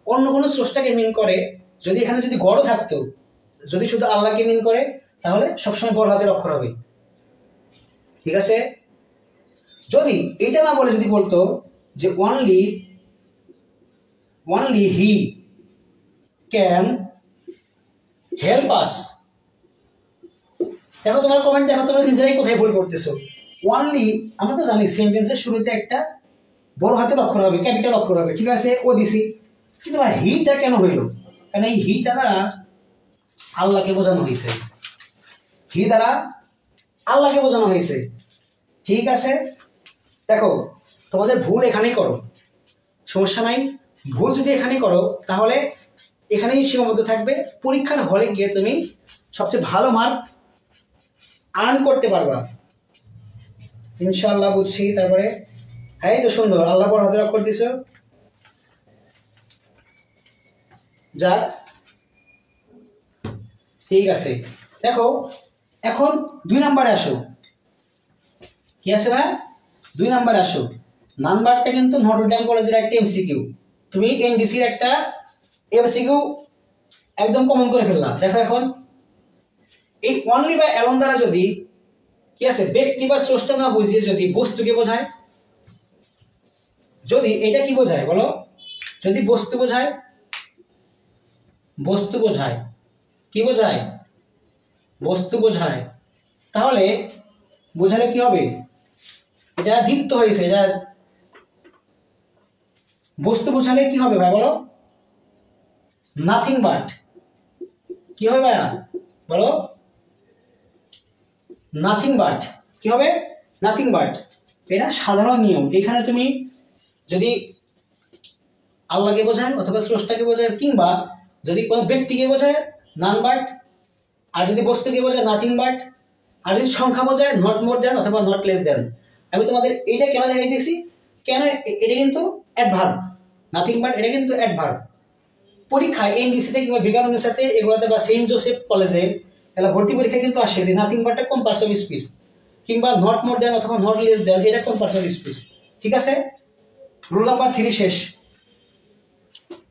অন্য কোনো স্রষ্টাকে মিন করে, যদি এখানে যদি গড় থাকতো, যদি শুধু আল্লাহকে মিন করে, তাহলে সবসময় বড় হাতের অক্ষর হবে। ঠিক আছে, যদি এটা না বলে যদি বলতো যে only he can help us, দেখো তোমার কমেন্ট, দেখো তোমরা নিজেরাই কোথায় ভুল করতেছো। অনলি, আমরা তো জানি সেন্টেন্সের শুরুতে একটা বড় হাতের অক্ষর হবে, ক্যাপিটাল অক্ষর হবে, ঠিক আছে, ও দিছি, কিন্তু ভাই হিটা কেন হইল? কারণ এই হিটা দ্বারা আল্লাহকে বোঝানো হয়েছে, হি দ্বারা আল্লাহকে বোঝানো হয়েছে। ঠিক আছে, দেখো তোমাদের ভুল এখানেই করো, সমস্যা নাই, ভুল যদি এখানেই করো তাহলে এখানেই সীমাবদ্ধ থাকবে। পরীক্ষার হলে গিয়ে তুমি সবচেয়ে ভালো মার্ক আর্ন করতে পারবা ইনশাআল্লাহ, বুঝছি। তারপরে হ্যাঁ, তো সুন্দর, আল্লাহ বড় হাতের অক্ষর দিছ, যাক ঠিক আছে। দেখো এখন 2 নম্বরে আসো, কি আছে ভাই, 2 নম্বরে আসো। নাম্বারটা কিন্তু নটরডেম কলেজের একটা এমসিকিউ, তুমি এনডিসির একটা এমসিকিউ একদম কমন করে ফেললাম। দেখো এখন এই অনলি বা অ্যালোন দ্বারা যদি কি আছে, ব্যক্তি বা স্রষ্টা না বুঝিয়ে যদি বস্তুকে বোঝায়, যদি এটা কি বোঝায় বলো, যদি বস্তু বোঝায়, বস্তু বোঝায়, কি বোঝায়, বস্তু বোঝায়, তাহলে বোঝালে কি হবে, এটা দ্বিত্ব হয়েছে, এটা বস্তু বোঝালে কি হবে ভাই বলো, নাথিং বাট, কি হবে ভাইয়া বলো, নাথিং বাট, কি হবে, নাথিং বাট। এটা সাধারণ নিয়ম। এখানে তুমি যদি আল্লাহকে বোঝায় অথবা স্রষ্টাকে বোঝায়, কিংবা যদি কোনো ব্যক্তিকে বোঝায় নান বাট, আর যদি বস্তুকে বোঝায় নাথিং বাট, আর যদি সংখ্যা বোঝায় নট মোর দেন অথবা নট লেস দেন। আমি তোমাদের এইটা কেন দেখাই দিয়েছি, কেন এটা কিন্তু অ্যাডভার্ব, নাথিং বাট এটা কিন্তু অ্যাডভার্ব। পরীক্ষায় এনডিসিতে কিংবা বিজ্ঞানের সাথে এগুলোতে বা সেন্ট জোসেফ কলেজে এলা ভর্তি পরীক্ষা কিন্তু আসে যে নাথিং বাটটা কোন পার্টস অফ স্পিচ, কিংবা নট মোর দেন অথবা নট লেস দেন এটা কোন পার্টস অফ স্পিচ। ঠিক আছে, রুল নাম্বার 3 শেষ।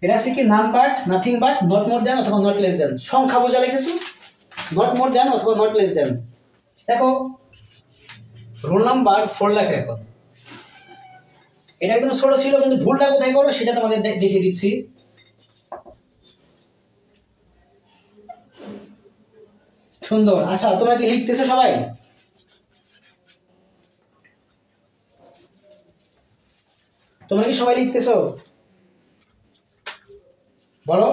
এটা আছে কি, none but, nothing but, not more than অথবা নট লেস দেন। সংখ্যা বোঝালে কিন্তু নট মোর দেন অথবা নট লেস দেন। দেখো রোল নাম্বার 4 লেখা, এখন এটা একদম ছোট ছিল, কিন্তু ভুলটা কোথায় করো সেটা তোমাদের দেখিয়ে দিচ্ছি। সুন্দর, আচ্ছা তোমরা কি লিখতেছো সবাই, তোমরা কি সবাই লিখতেছো বলো,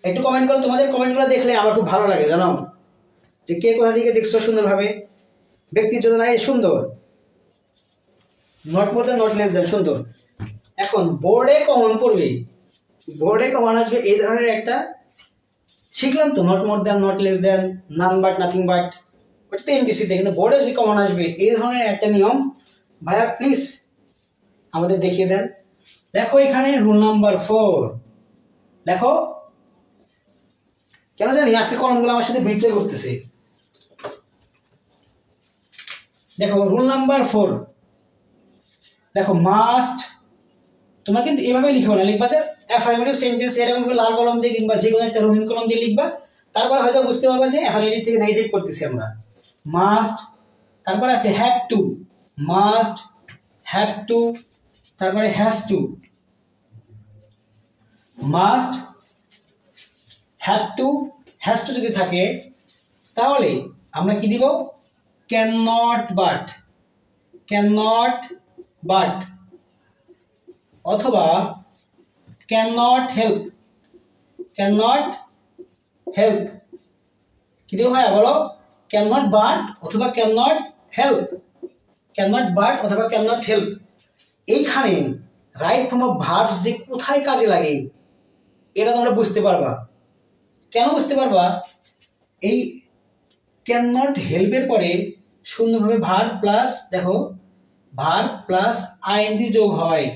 একটু কমেন্ট করো। তোমাদের কমেন্টগুলো দেখলে আমার খুব ভালো লাগে, জানো যে কে কোথা থেকে দেখছো সুন্দরভাবে। ব্যক্তির জন্য নাই, সুন্দর, not more than not less than, সুন্দর। এখন বোর্ডে কমন পড়বে, বোর্ডে কমন আসবে এই ধরনের একটা, শিখলাম তো not more than not less than, none but, nothing but, ওটা তো এনটিসিতে, কিন্তু বোর্ডে যদি কমন আসবে এই ধরনের একটা নিয়ম, ভাইয়া প্লিজ আমাদের দেখিয়ে দেন। দেখো এখানে রুল নাম্বার 4, দেখো কেন জানি আজকে কলমগুলো আমার সাথে বিট্রে করতেছে। দেখো রুল নাম্বার 4, দেখো মাস্ট, তোমরা কিন্তু এভাবে লিখো না, লিখবা যে অ্যাফার্মেটিভ সেন্টেন্স এরকম লাল কলম দিয়ে কিংবা যে কোনো একটা রঙিন কলম দিয়ে লিখবা, তারপর হয়তো বুঝতে পারবা যে অ্যাফার্মেটিভ থেকে নেগেটিভ করতেছি আমরা। মাস্ট, তারপর আছে have to, must, have to, তারপরে has to, must, have to, has to যদি থাকে তাহলে আমরা কি দিব, can not but, can not but, অথবা can not help, can not help, কি দেবো ভাইয়া বলো, ক্যান নট বাট অথবা can not help, can not but অথবা ক্যান নট হেল্প। এইখানে রাইট ফর্ম অফ ভার্বস যে কোথায় কাজে লাগে এটা তোমরা বুঝতে পারবা। কেন বুঝতে পারবা, এই ক্যান নট হেল্পের পরে শূন্যভাবে ভার্ব প্লাস, দেখো ভার্ব প্লাস আইএনজি যোগ হয়।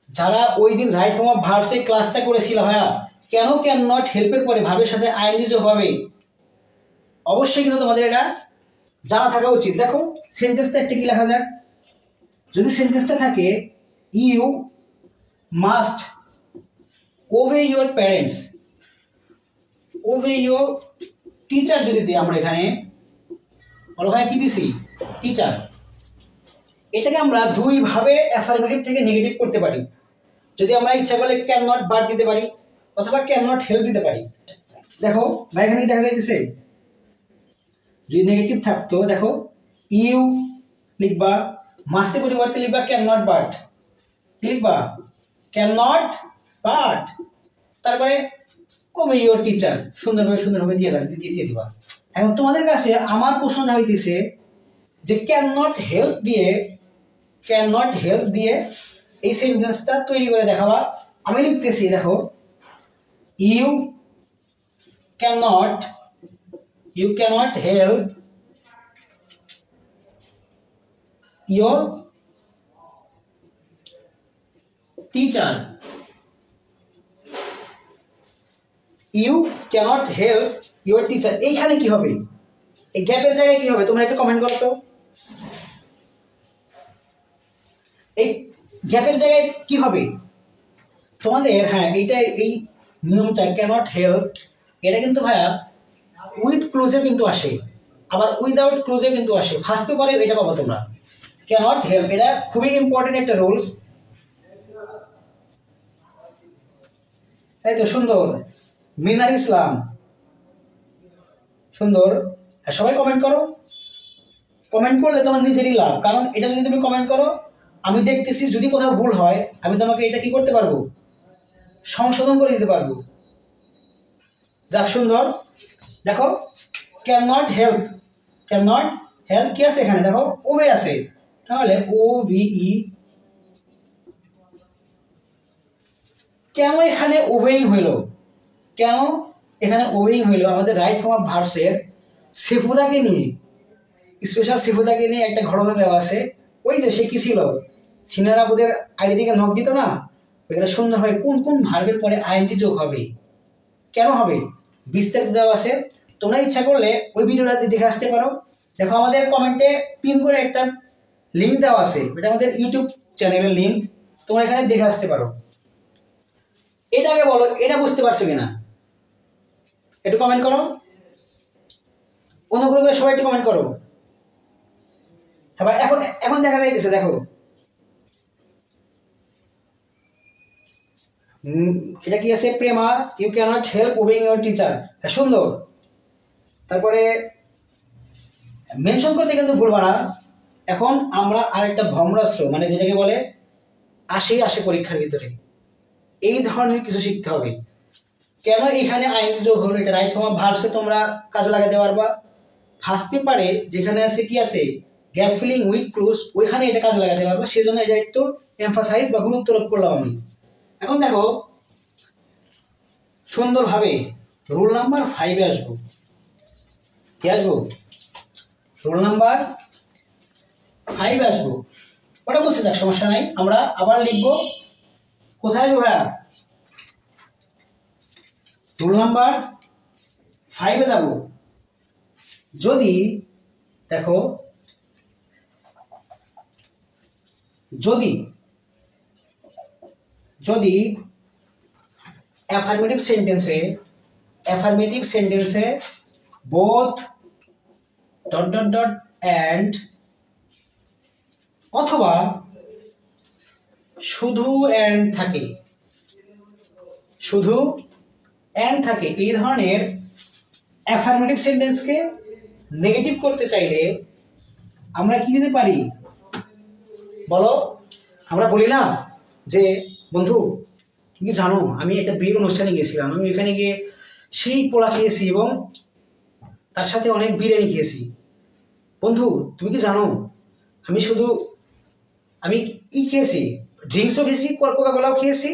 যারা ওই দিন রাইট ফর্ম অফ ভার্বসে ক্লাসটা করেছিল ভাইয়া, কেন ক্যান নট হেল্পের পরে ভাবের সাথে আইএনজি যোগ হবে, অবশ্যই কিন্তু তোমাদের এটা জানা থাকা উচিত। দেখো সেন্টেন্সটা একটা কি লেখা যাক, যদি সেন্টেন্সটা থাকে you must obey your parents, obey your teacher যদি দিই আমরা এখানে, বলো ভাই কি দিছি টিচার, এটাকে আমরা দুইভাবে অ্যাফার্মেটিভ থেকে নেগেটিভ করতে পারি। যদি আমরা ইচ্ছা করলে ক্যান নট বাট দিতে পারি অথবা ক্যান নট হেল্প দিতে পারি। দেখো ভাই এখানে দেখা যাইতেছে যদি নেগেটিভ থাকতো, দেখো ইউ লিখবা, মাস্টের পরিবর্তে লিখবা ক্যান নট বাট, লিখবা ক্যান নট বাট, তারপরে ওবে ইউর টিচার, সুন্দরভাবে দিয়ে দিবা। এখন তোমাদের কাছে আমার প্রশ্নটা হইতেছে যে ক্যান নট হেল্প দিয়ে এই সেন্টেন্সটা তৈরি করে দেখাবা। আমি লিখতেছি, দেখো you cannot help your teacher, you cannot help your teacher. এইখানে কি হবে, এই গ্যাপের জায়গায় কি হবে তোমরা একটু কমেন্ট করো তো। এই গ্যাপের জায়গায় কি হবে তোমাদের, হ্যাঁ এইটা এই নিয়মটা ক্যানট হেল্প, এটা কিন্তু ভাইয়া উইথ ক্লোজে কিন্তু আসে, আবার উইদাউট ক্লোজে কিন্তু আসে। ফার্স্ট পেপারে এটা পাবো তোমরা ক্যানট হেল্প, এটা খুবই ইম্পর্টেন্ট একটা রুলস। তাই তো, সুন্দর মিনার ইসলাম, সুন্দর। সবাই কমেন্ট করো, কমেন্ট করলে তোমার নিজেরই লাভ, কারণ এটা যদি তুমি কমেন্ট করো আমি দেখতেছি যদি কোথাও ভুল হয় আমি তোমাকে এটা কি করতে পারবো, সংশোধন করে দিতে পারবো। যাক সুন্দর। দেখো ক্যান নট হেল্প কি আছে এখানে, দেখো ওবে আছে, তাহলে ও ভিই, কেন এখানে ওবেইং হইল, কেন এখানে ওবেইং হইল, আমাদের রাইট ফর্ম অফ ভার্বসের সেফুদাকে নিয়ে, স্পেশাল সেফুদাকে নিয়ে একটা ঘটনা দেওয়া আছে। ওই যে সে কি ছিল, সিনিয়র আবুদের আইডি থেকে নক দিত না, ওইখানে সুন্দর হয় কোন কোন ভার্বের পরে আইএনজি যোগ হবে, কেন হবে, বিস্তারিত দেওয়া আছে। তোমরা ইচ্ছা করলে ওই ভিডিওটা দেখে আসতে পারো। দেখো আমাদের কমেন্টে পিন করে একটা লিঙ্ক দেওয়া আছে, এটা আমাদের ইউটিউব চ্যানেলের লিঙ্ক, তোমরা এখানে দেখে আসতে পারো। এটা আগে বলো, এটা বুঝতে পারছো কিনা একটু কমেন্ট করো, অনুগ্রহ করে সবাই একটু কমেন্ট করো। এবার এখন দেখা যাইতেছে, দেখো এটা কি আছে, প্রেমা you cannot help obeying your teacher, সুন্দর। তারপরে মেনশন করতে কিন্তু ভুলবা না। এখন আমরা আরেকটা ভ্রমরাস্ত্র, মানে যেটাকে বলে আসে পরীক্ষার ভিতরে, এই ধরনের কিছু শিখতে হবে। কেন এখানে আইএনজি যোগ হলো, এটা রাইট ফর্ম অফ ভার্বসে তোমরা কাজে লাগাতে পারবা। ফার্স্ট পেপারে যেখানে আছে কি আছে গ্যাপ ফিলিং উইথ ক্লোজ, ওইখানে এটা কাজে লাগাতে পারবা, সেই জন্য এটা একটু এমফাসাইজ বা গুরুত্ব আরোপ করলাম আমি। এখন দেখো সুন্দরভাবে রুল নাম্বার 5 আসবো, কি আসবো, রুল নাম্বার 5 আসবো, ওটা বুঝতে যাক সমস্যা নাই। আমরা আবার লিখবো, কোথায় আসবো ভাইয়া, রুল নাম্বার 5 যাব। যদি দেখো যদি অ্যাফার্মেটিভ সেন্টেন্সে বোথ ডট অ্যান্ড অথবা শুধু অ্যান্ড থাকে, এই ধরনের অ্যাফার্মেটিভ সেন্টেন্সকে নেগেটিভ করতে চাইলে আমরা কি দিতে পারি বলো। আমরা বলি না যে বন্ধু তুমি জানো আমি একটা বিয়ের অনুষ্ঠানে গিয়েছিলাম, আমি ওইখানে গিয়ে সেই পোলা খেয়েছি এবং তার সাথে অনেক বিরিয়ানি খেয়েছি। বন্ধু তুমি কি জানো আমি খেয়েছি, ড্রিঙ্কসও খেয়েছি, কোকা কোলাও খেয়েছি,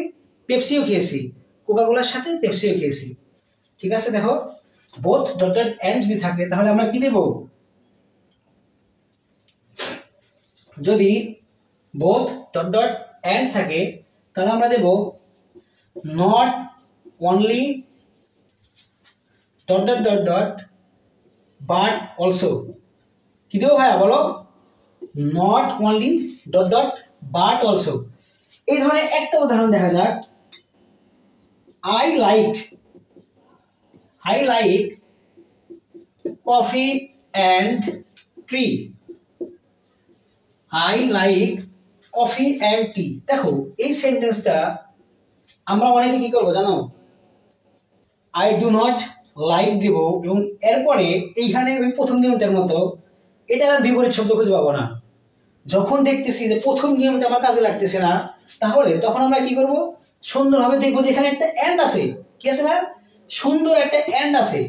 পেপসিও খেয়েছি, কোকা কোলার সাথে পেপসিও খেয়েছি। ঠিক আছে, দেখো বোথ ডট অ্যান্ড যদি থাকে তাহলে আমরা কি দেব, যদি বোথ ডট অ্যান্ড থাকে তাহলে আমরা দেব not only dot dot dot dot but also কি দেবো ভাইয়া বলো, not only dot dot but also. এই ধরনের একটা উদাহরণ দেখা যাক, I like coffee and tree, I like coffee and tea. দেখো এই সেন্টেন্সটা আমরা অনেকে কি করবো জানো, আই ডু নট লাইক দেব এবং এরপরে এইখানে ওই প্রথম নিয়মটার মতো এটার আর বিপরীত শব্দ খুঁজে পাবো না। যখন দেখতেছি যে প্রথম নিয়মটা আমার কাজে লাগতেছে না, তাহলে তখন আমরা কি করব, সুন্দরভাবে দেখবো যে এখানে একটা এন্ড আছে। কি আছে না, সুন্দর একটা এন্ড আছে।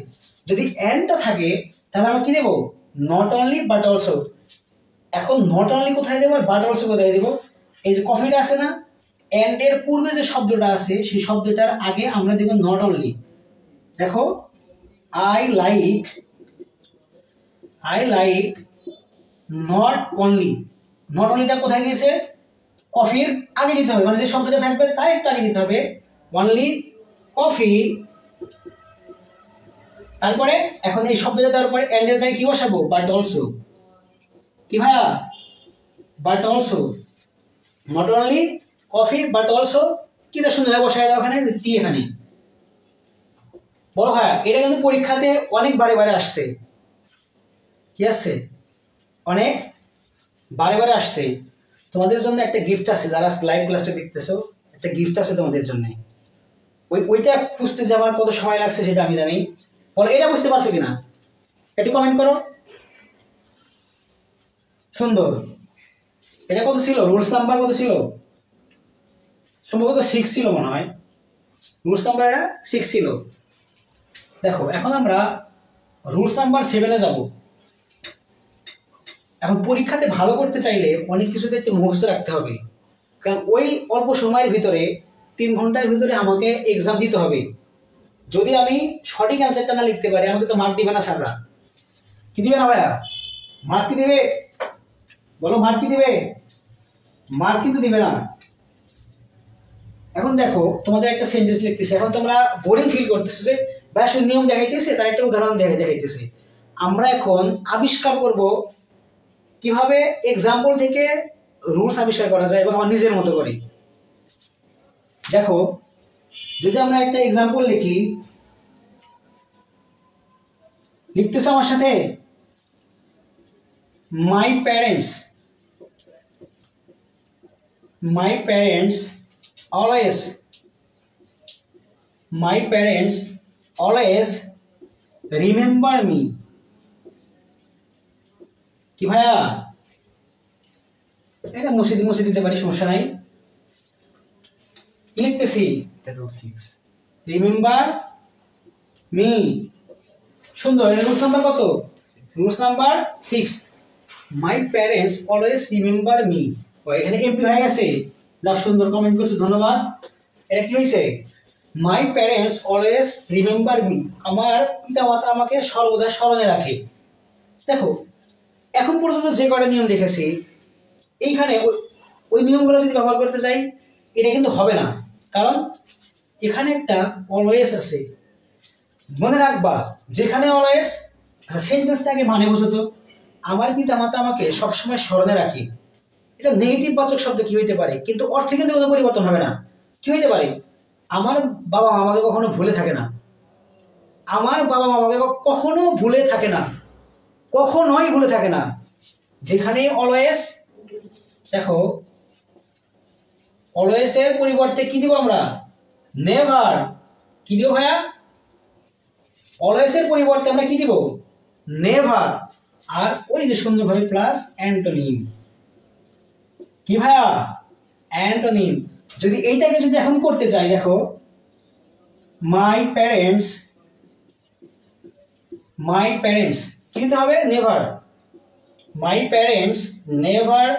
যদি এন্ডটা থাকে তাহলে আমরা কি দেবো, নট অনলি বাট অলসো। এখন নট অনলি কোথায় দেবো আর বাট অলসো কোথায় দেবো, এই যে কফিটা আছে না, এন্ড এর পূর্বে যে শব্দটা আছে সেই শব্দটার আগে আমরা দেবো নট অনলি। দেখো I like not only, not অনলিটা কোথায় দিয়েছে, কফির আগে দিতে হবে, মানে যে শব্দটা থাকবে তার একটু আগে দিতে হবে, অনলি কফি। তারপরে এখন এই শব্দটা দেওয়ার পরে এন্ড এর জায়গায় কি বসাবো, বাট অলসো। কি ভাইয়া, but also, not only coffee but also কিটা সুন্দর বসায় দাও এখানে টি, এখানে বড় ভাইয়া। এটা কিন্তু পরীক্ষাতে অনেক বারে বারে আসছে, কি আসছে, অনেক বারে বারে আসছে। তোমাদের জন্য একটা গিফট আছে, যারা লাইভ ক্লাসটা দেখতেছো একটা গিফট আছে তোমাদের জন্য। ওইটা খুঁজতে যে আমার কত সময় লাগছে সেটা আমি জানি। বলো এটা বুঝতে পারছো কিনা, একটু কমেন্ট করো। সুন্দর, এটা কত ছিল, রুলস নাম্বার কত ছিল, সম্ভবত 6 ছিল মনে হয়, রুলস নাম্বার এটা 6 ছিল। দেখো এখন আমরা রুলস নাম্বার 7-এ যাব। এখন পরীক্ষাতে ভালো করতে চাইলে অনেক কিছুতে একটু মুখস্থ রাখতে হবে, কারণ ওই অল্প সময়ের ভিতরে 3 ঘন্টার ভিতরে আমাকে এক্সাম দিতে হবে। যদি আমি সঠিক অ্যান্সারটা না লিখতে পারি আমাকে তো মার্ক দিবে না স্যাররা। কি দিবে না ভাইয়া, মার্ক কি দিবে, বলো মার্ক কি দিবে, মার্ক কিন্তু দিবে না। এখন দেখো তোমাদের একটা সেন্টেন্স লিখতেছে, এখন তোমরা বোরিং ফিল করতেছো যে ভাই শুধু নিয়ম দেখাইতেছে, তার একটা উদাহরণ দেখাইতেছে। আমরা এখন আবিষ্কার করব কিভাবে এক্সাম্পল থেকে রুলস আবিষ্কার করা যায় এবং আমার নিজের মতো করে। দেখো যদি আমরা একটা এক্সাম্পল লিখতেছো আমার সাথে, my parents always remember me. কি ভাইয়া, এটা মুছে দিতে পারি, সমস্যা নাই। কি লিখতেছি, রিমেম্বার মি। সুন্দর, এটা রুলস নাম্বার কত, rules number 6। My parents always remember me. এখানে এমপি হয়ে গেছে, যাক সুন্দর কমেন্ট করছো, ধন্যবাদ। এটা কি হয়েছে, my parents always remember me, আমার পিতামাতা আমাকে সর্বদা স্মরণে রাখে। দেখো এখন পর্যন্ত যে কয়টা নিয়ম দেখেছি, এইখানে ওই নিয়মগুলো যদি ব্যবহার করতে চাই এটা কিন্তু হবে না, কারণ এখানে একটা অলওয়েজ আছে। মনে রাখবা যেখানে অলওয়েজ, আচ্ছা সেন্টেন্সটাকে মানে বুঝো তো, আমার পিতামাতা আমাকে সবসময় স্মরণে রাখে। এটা নেগেটিভ বাচক শব্দ কি হইতে পারে, কিন্তু অর্থে কিন্তু কোনো পরিবর্তন হবে না। কি হইতে পারে, আমার বাবা মা আমাকে কখনো ভুলে থাকে না, আমার বাবা মা আমাকে কখনো ভুলে থাকে না, কখনোই ভুলে থাকে না। যেখানে অলওয়েজ, দেখো অলওয়েজ এর পরিবর্তে কি দিব আমরা, নেভার। কি দিব ভাইয়া, অলওয়েজ এর পরিবর্তে আমরা কি দিব, নেভার। আর ওই যে সুন্দরভাবে প্লাস অ্যান্টোনিম। কি ভাইয়া, অ্যান্টোনিম। যদি এইটাকে যদি এখন করতে চাই, দেখো মাই প্যারেন্টস কি দিতে হবে, never. My parents never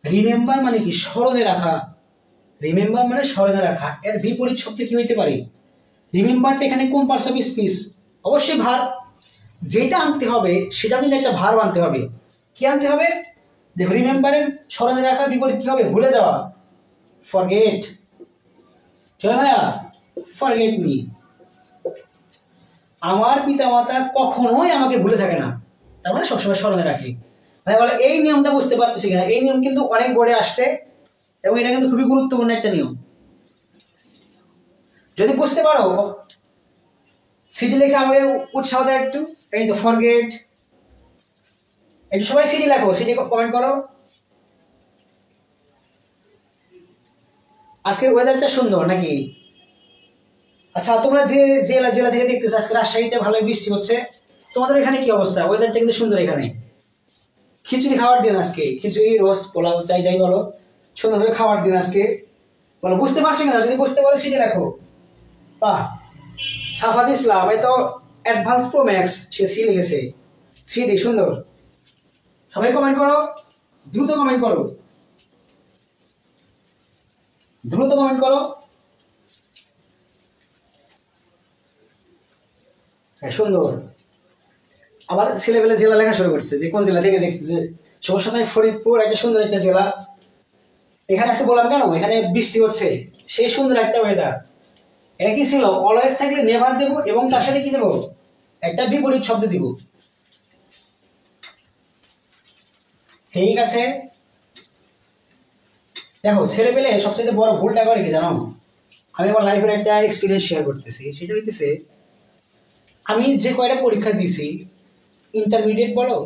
remember মানে কি, স্মরণে রাখা। রিমেম্বার মানে স্মরণে রাখা। এর বিপরীত শব্দ কি হইতে পারে, রিমেম্বারটা এখানে কোন পার্টস অফ স্পিচ, অবশ্যই ভার্ব। যেটা আনতে হবে সেটা কিন্তু একটা ভার্ব আনতে হবে। কি আনতে হবে, দেখো রিমেম্বারের স্মরণে রাখা বিপরীত কি হবে, ভুলে যাওয়া, ফরগেট। চলো ভাইয়া, ফরগেট মি। আমার পিতামাতা কখনোই আমাকে ভুলে থাকে না, তার মানে সবসময় স্মরণে রাখে। ভাই বলে এই নিয়মটা বুঝতে পারতেছি কিনা? এই নিয়ম কিন্তু অনেক বোর্ডে আসছে এবং এটা কিন্তু খুবই গুরুত্বপূর্ণ একটা নিয়ম। যদি বুঝতে পারো সিডি লেখে আমাকে উৎসাহ দেয় একটু। এই তো ফরগেট, একটু সবাই সিডি লেখো, সিডি কমেন্ট করো। আজকের ওয়েদারটা সুন্দর নাকি? আচ্ছা, তোমরা যে জেলা জেলা থেকে দেখতেছো, আজকে রাজশাহীতে ভালোই বৃষ্টি হচ্ছে, তোমাদের এখানে কি অবস্থা? ওয়েদারটা কিন্তু সুন্দর এখানে। খিচুড়ি খাওয়ার দিন আজকে, খিচুড়ি রোস্ট পোলাও চাই যাই বলো, সুন্দরভাবে খাওয়ার দিন আজকে। বলো বুঝতে পারছো কিনা? যদি বুঝতে পারো সিডি লেখো। বাহ, সাফাত ইসলাম এই তো অ্যাডভান্স প্রো ম্যাক্স, সে সি লিখেছে, সিডি সুন্দর। সবাই কমেন্ট করো, দ্রুত কমেন্ট করো, দ্রুত কমেন্ট করো। হ্যাঁ সুন্দর। আবার ছেলেবেলা জেলা লেখা শুরু করছে, যে কোন জেলা থেকে দেখতেছে। সমস্যা নাই, ফরিদপুর একটা সুন্দর একটা জেলা। এখানে আছে বললাম কেন, এখানে বৃষ্টি হচ্ছে, সেই সুন্দর একটা ওয়েদার। এটা কি ছিল? অলওয়েজ থাকলে নেভার দেবো এবং তার সাথে কি দেবো? একটা বিপরীত শব্দ দিব। ঠিক আছে, দেখো ছেলে পেলে সবচেয়ে বড় ভুলটা করে কি জানো? আমি আমার লাইফের একটা এক্সপিরিয়েন্স শেয়ার করতেছি। সেটা হইতেছে, আমি যে কয়টা পরীক্ষা দিছি, ইন্টারমিডিয়েট বলো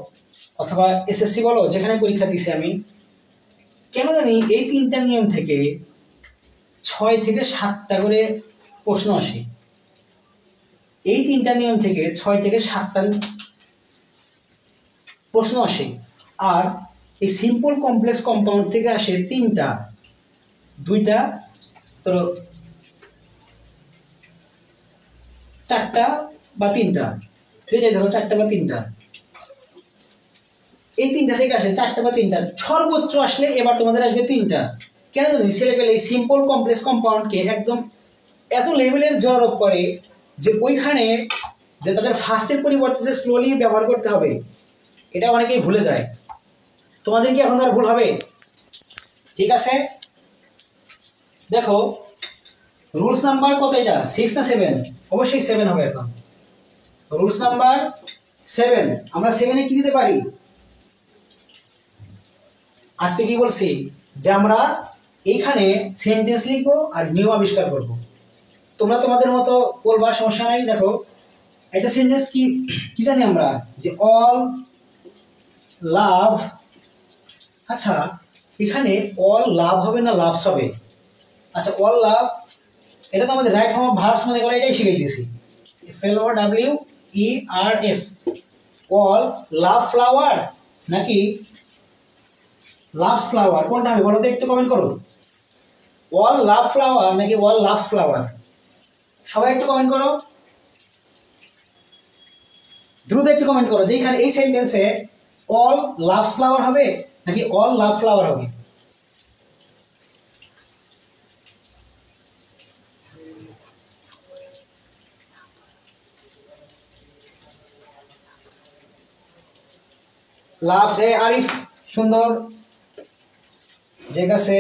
অথবা এসএসসি বলো, যেখানে পরীক্ষা দিছি আমি, কেন জানি এই 3টা নিয়ম থেকে 6 থেকে 7টা করে প্রশ্ন আসে। এই 3টা নিয়ম থেকে 6 থেকে 7টা প্রশ্ন আসে। আর এই সিম্পল কমপ্লেক্স কম্পাউন্ড থেকে আসে 3টা, 2টা, তো 4টা বা 3টা, যেটাই ধরো 4টা বা 3টা। এই 3টা থেকে আসে 4টা বা 3টা, সর্বোচ্চ আসলে এবার তোমাদের আসবে 3টা। কেন জানি ছেলে পেলে এই সিম্পল কমপ্লেক্স কম্পাউন্ডকে একদম এত লেভেলের জড়ারোপ করে যে ওইখানে যে তাদের ফার্স্টের পরিবর্তে যে স্লোলি ব্যবহার করতে হবে, এটা অনেকেই ভুলে যায়। তোমাদের কি এখন আর ভুল হবে? ঠিক আছে, দেখো রুলস নাম্বার কত? এটা 6 না 7? অবশ্যই 7 হবে এখন। Rules number 7। আমরা 7-এ কি দিতে পারি? আজকে কি বলছি যে আমরা এইখানে সেন্টেন্স লিখবো আর নিয়ম আবিষ্কার করব। তোমরা তোমাদের মতো বলবা, সমস্যা নাই। দেখো একটা সেন্টেন্স কি কি জানি আমরা, যে অল লাভ। আচ্ছা, এখানে অল লাভ হবে না লাভস হবে? আচ্ছা, অল লাভ এটা তো আমাদের রাইট ফর্ম অফ ভার্বস মনে করে, এটাই শিখিয়ে দিয়েছি। FLOWERS। অল লাভ ফ্লাওয়ার নাকি লাভস ফ্লাওয়ার, কোনটা হবে বলো তো? একটু কমেন্ট করো। অল লাভ ফ্লাওয়ার নাকি অল লাভস ফ্লাওয়ার? সবাই একটু কমেন্ট করো, দ্রুত একটু কমেন্ট করো যে এখানে এই সেন্টেন্সে অল লাভস ফ্লাওয়ার হবে নাকি অল লাভ ফ্লাওয়ার হবে? লাভস এ আরিফ, সুন্দর, ঠিক আছে।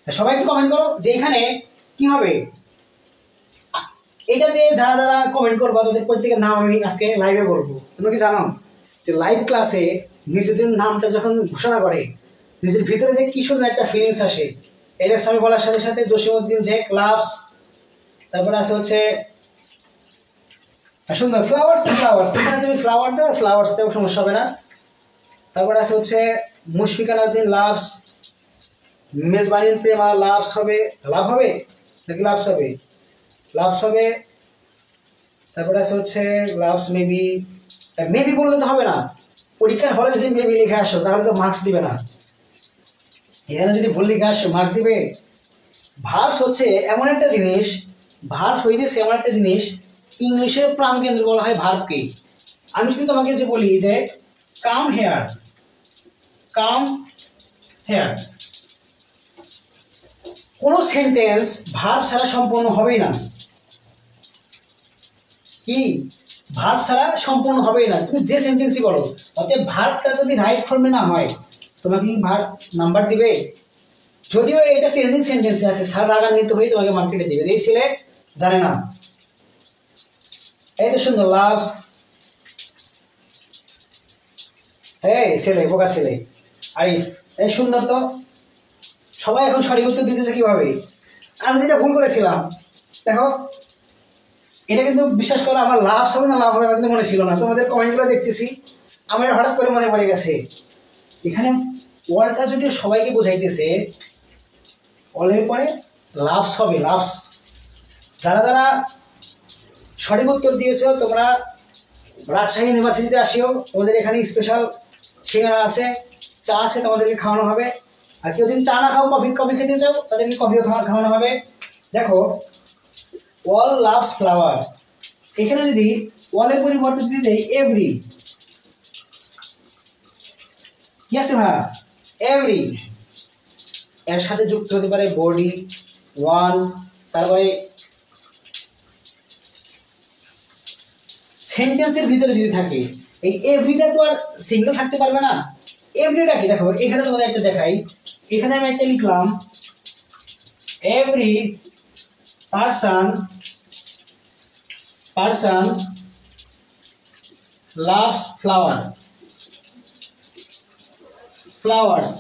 সবাই একটু কমেন্ট করো যে এখানে কি হবে। এটাতে যারা যারা কমেন্ট করবো তাদের প্রত্যেকের নাম আমি আজকে লাইভে বলবো। তোমরা কি জানো যে লাইভ ক্লাসে নিজেদের নামটা যখন ঘোষণা করে, নিজের ভিতরে যে কি সুন্দর একটা ফিলিংস আসে। এই যে আমি বলার সাথে সাথে জসিমউদ্দিন যে ক্লাবস, তারপরে আছে হচ্ছে সুন্দর ফ্লাওয়ার্স। তো ফ্লাওয়ার্স, এখানে তুমি ফ্লাওয়ার দাও, ফ্লাওয়ার্স দাও, সমস্যা হবে না। তারপরে আছে হচ্ছে মুশফিকা নাজনীন লাভস, মেজবানিন প্রেমা লাভস হবে, লাভ হবে নাকি লাভস হবে? লাভস হবে। তারপরে আছে হচ্ছে লাভস মেবি। মেবি বললে তো হবে না, পরীক্ষার হলে যদি মেবি লিখে আসো তাহলে তো মার্কস দিবে না। এখানে যদি ভুল লিখে আসো মার্কস দিবে। ভার্বস হচ্ছে এমন একটা জিনিস, ভার্ব হইতেছে এমন একটা জিনিস, ইংলিশের প্রাণকেন্দ্র বলা হয় ভার্বকে। আমি যদি তোমাকে যে বলি যে কাম হেয়ার, কাম হেয়ার, কোনো সেন্টেন্স ভার্ব ছাড়া সম্পূর্ণ হবেই না। কি ভার্ব ছাড়া সম্পূর্ণ হবেই না, তুমি যে সেন্টেন্সই বলো। অতএব ভার্বটা যদি রাইট ফর্মে না হয় তোমাকে কি ভার্ব নাম্বার দিবে? যদিও এটা চেঞ্জিং সেন্টেন্সে আছে, স্যার রাগান্বিত হয়ে তোমাকে মার্কেটে দিবে, এই ছেলে জানে না। এই তো সুন্দর, লাভস, এই ছেলে, বোকা ছেলে। আরিফ, এই সুন্দর তো। সবাই এখন সঠিক উত্তর দিতেছে কিভাবে? আমি যেটা ভুল করেছিলাম, দেখো এটা কিন্তু বিশ্বাস করো আমার লাভ হবে না লাভ হবে কিন্তু মনে ছিল না, তোমাদের কমেন্টগুলো দেখতেছি আমার হঠাৎ করে মনে পড়ে গেছে। এখানে ওয়ালটা যদি সবাইকে বোঝাইতেছে, অলের পরে লাভস হবে, লাভস। যারা যারা সঠিক উত্তর দিয়েছো তোমরা রাজশাহী ইউনিভার্সিটিতে আসিও, তোমাদের এখানে স্পেশাল সিঙ্গারা আছে, চা আছে, তোমাদেরকে খাওয়ানো হবে। আর কেউ যদি চা না খাও, কফি খেতে চাও, তাদেরকে কফিও খাওয়ানো হবে। দেখো অল লাভস ফ্লাওয়ার, এখানে যদি অলের পরিবর্তে যদি দেই এভরি, কি আছে ভাই? এভরি, এর সাথে যুক্ত হতে পারে বডি, ওয়ান, তারপরে সেন্টেন্সের ভিতরে যদি থাকে, এই এভরিটা তো আর সিঙ্গেল থাকতে পারবে না। এভরিটা কি দেখো, এখানে তোমাদের একটা দেখাই, এখানে আমি একটা লিখলাম every person loves flowers,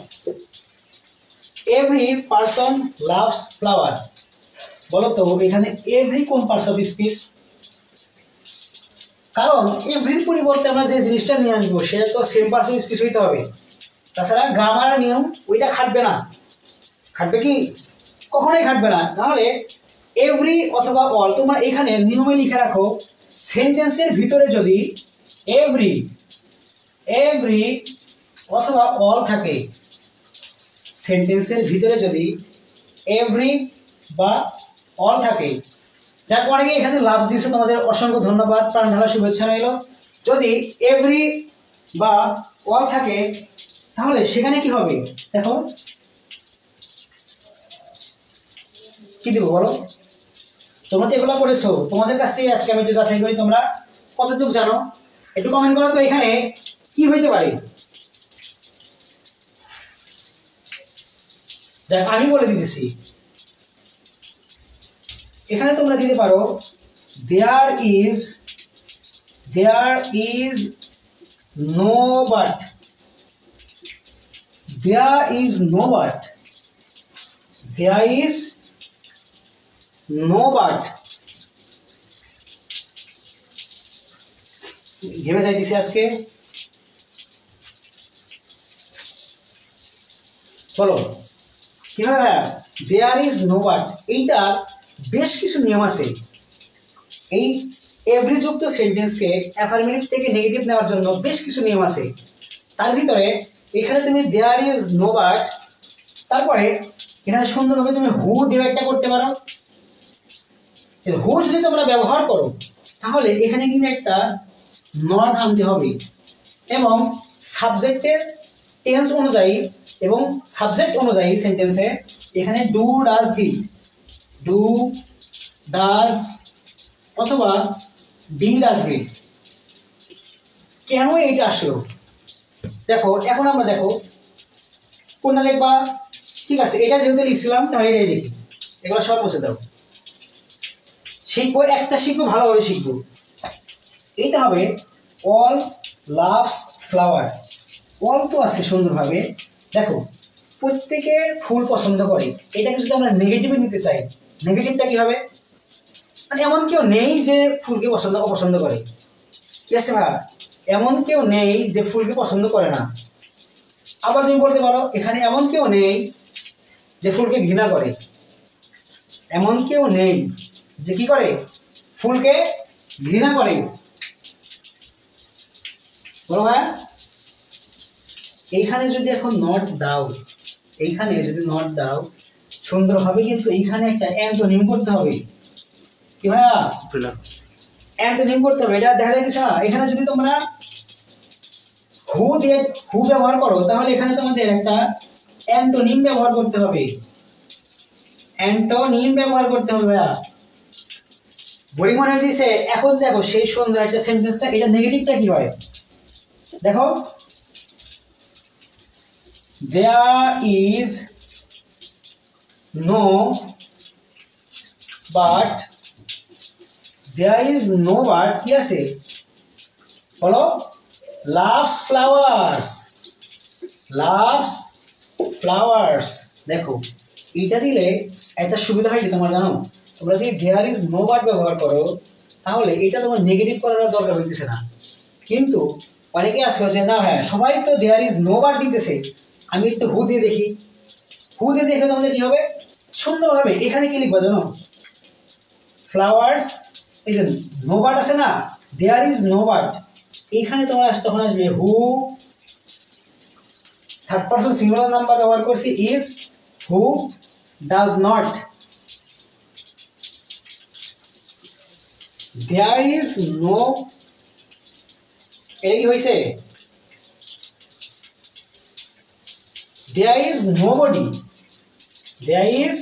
every person loves flower. বলো তো এখানে এভরি কোন পার্টস অফ স্পিচ? কারণ এভরির পরিবর্তে আমরা যে জিনিসটা নিয়ে আনবো সেটা তো সেম পার্টস অফ স্পিচ হইতে হবে, তাছাড়া গ্রামার নিয়ম ওইটা খাটবে না। খাটবে কি? কখনোই খাটবে না। তাহলে এভরি অথবা অল, তোমরা এখানে নিয়মে লিখে রাখো সেন্টেন্সের ভিতরে যদি এভরি অথবা অল থাকে, সেন্টেন্সের ভিতরে যদি এভরি বা অল থাকে, যার পরে এখানে লাভ দিয়েছে, তোমাদের অসংখ্য ধন্যবাদ, প্রাণ ঢালা শুভেচ্ছা রইল। যদি এভরি বা অল থাকে তাহলে সেখানে কি হবে? দেখো কি দেবো বলো? তোমরা তো এগুলো করেছো, তোমাদের কাছ থেকে আজকে আমি একটু যাচাই করি তোমরা কতটুকু জানো, একটু কমেন্ট করো তো এখানে কি হইতে পারে। দেখ আমি বলে দিতেছি, এখানে তোমরা দিতে পারো there is no but, there is no but, ঘেমে যাইতেছি আজকে, বলো কি হবে? there is no but, এইটা বেশ কিছু নিয়ম আছে। এই এভরি যুক্ত সেন্টেন্সকে অ্যাফার্মেটিভ থেকে নেগেটিভ নেওয়ার জন্য বেশ কিছু নিয়ম আছে। তার ভিতরে এখানে তুমি দেয়ার ইজ নো বাট, তারপরে এখানে সুন্দরভাবে তুমি হু দিয়ে একটা করতে পারো। হু যদি তোমরা ব্যবহার করো তাহলে এখানে কিন্তু একটা নট আনতে হবে, এবং সাবজেক্টের টেন্স অনুযায়ী এবং সাবজেক্ট অনুযায়ী সেন্টেন্সে এখানে ডু ডাজ অথবা ডিড আসবে। কেন এইটা আসলো দেখো, এখন আমরা দেখো কোনটা দেখবা। ঠিক আছে, এটা যেহেতু লিখছিলাম তাহলে এটাই দেখি, এগুলো সব মুছে দাও। শিখবো, একটা শিখবো, ভালোভাবে শিখবো। এইটা হবে অল লাভস ফ্লাওয়ার। অল তো আছে সুন্দরভাবে, দেখো প্রত্যেকে ফুল পছন্দ করে। এটাকে যদি আমরা নেগেটিভে নিতে চাই, নেগেটিভটা কি হবে? মানে এমন কেউ নেই যে ফুলকে অপছন্দ করে, ঠিক আছে ভাই? এমন কেউ নেই যে ফুলকে পছন্দ করে না। আবার তুমি বলতে পারো এখানে এমন কেউ নেই যে ফুলকে ঘৃণা করে, এমন কেউ নেই যে কি করে? ফুলকে ঘৃণা করে। বলো ভাই, এইখানে যদি এখন নট দাও, এইখানে যদি নট দাও সুন্দর হবে, কিন্তু এইখানে একটা অ্যান্টোনিম করতে হবে। কি ভাইয়া? অ্যান্টোনিম করতে হবে। এটা দেখা যাচ্ছে না, এখানে যদি তোমরা হু দিয়ে হু ব্যবহার করো তাহলে এখানে তোমাদের একটা অ্যান্টোনিম ব্যবহার করতে হবে। অ্যান্টোনিম ব্যবহার করতে হবে ভাইয়া। বই মনে দিয়েছে। এখন দেখো সেই সুন্দর একটা সেন্টেন্সটা, এটা নেগেটিভটা কি হয় দেখো, there is no but, there is no but কি আছে বলো, লাভস ফ্লাওয়ার্স, লাভস ফ্লাওয়ার্স। দেখো এইটা দিলে একটা সুবিধা হয় কি তোমার জানো, তোমরা যদি দেয়ার ইজ নো বাট ব্যবহার করো তাহলে এটা তোমার নেগেটিভ করার দরকার হইতেছে না। কিন্তু অনেকে আছে যে না হ্যাঁ সবাই তো দেয়ার ইজ নো বাট দিতেছে, আমি একটু হু দিয়ে দেখি, হু দিয়ে দেখলে তোমাদের কি হবে, সুন্দরভাবে এখানে কি লিখবা জানো, ফ্লাওয়ার্স, এই যে নো বাট আছে না, দেয়ার ইজ নো বাট, এখানে তোমরা তখন আসবে who, third person singular number ব্যবহার করছি is, who does not, there is no, এটা কি হয়েছে, there is nobody, there is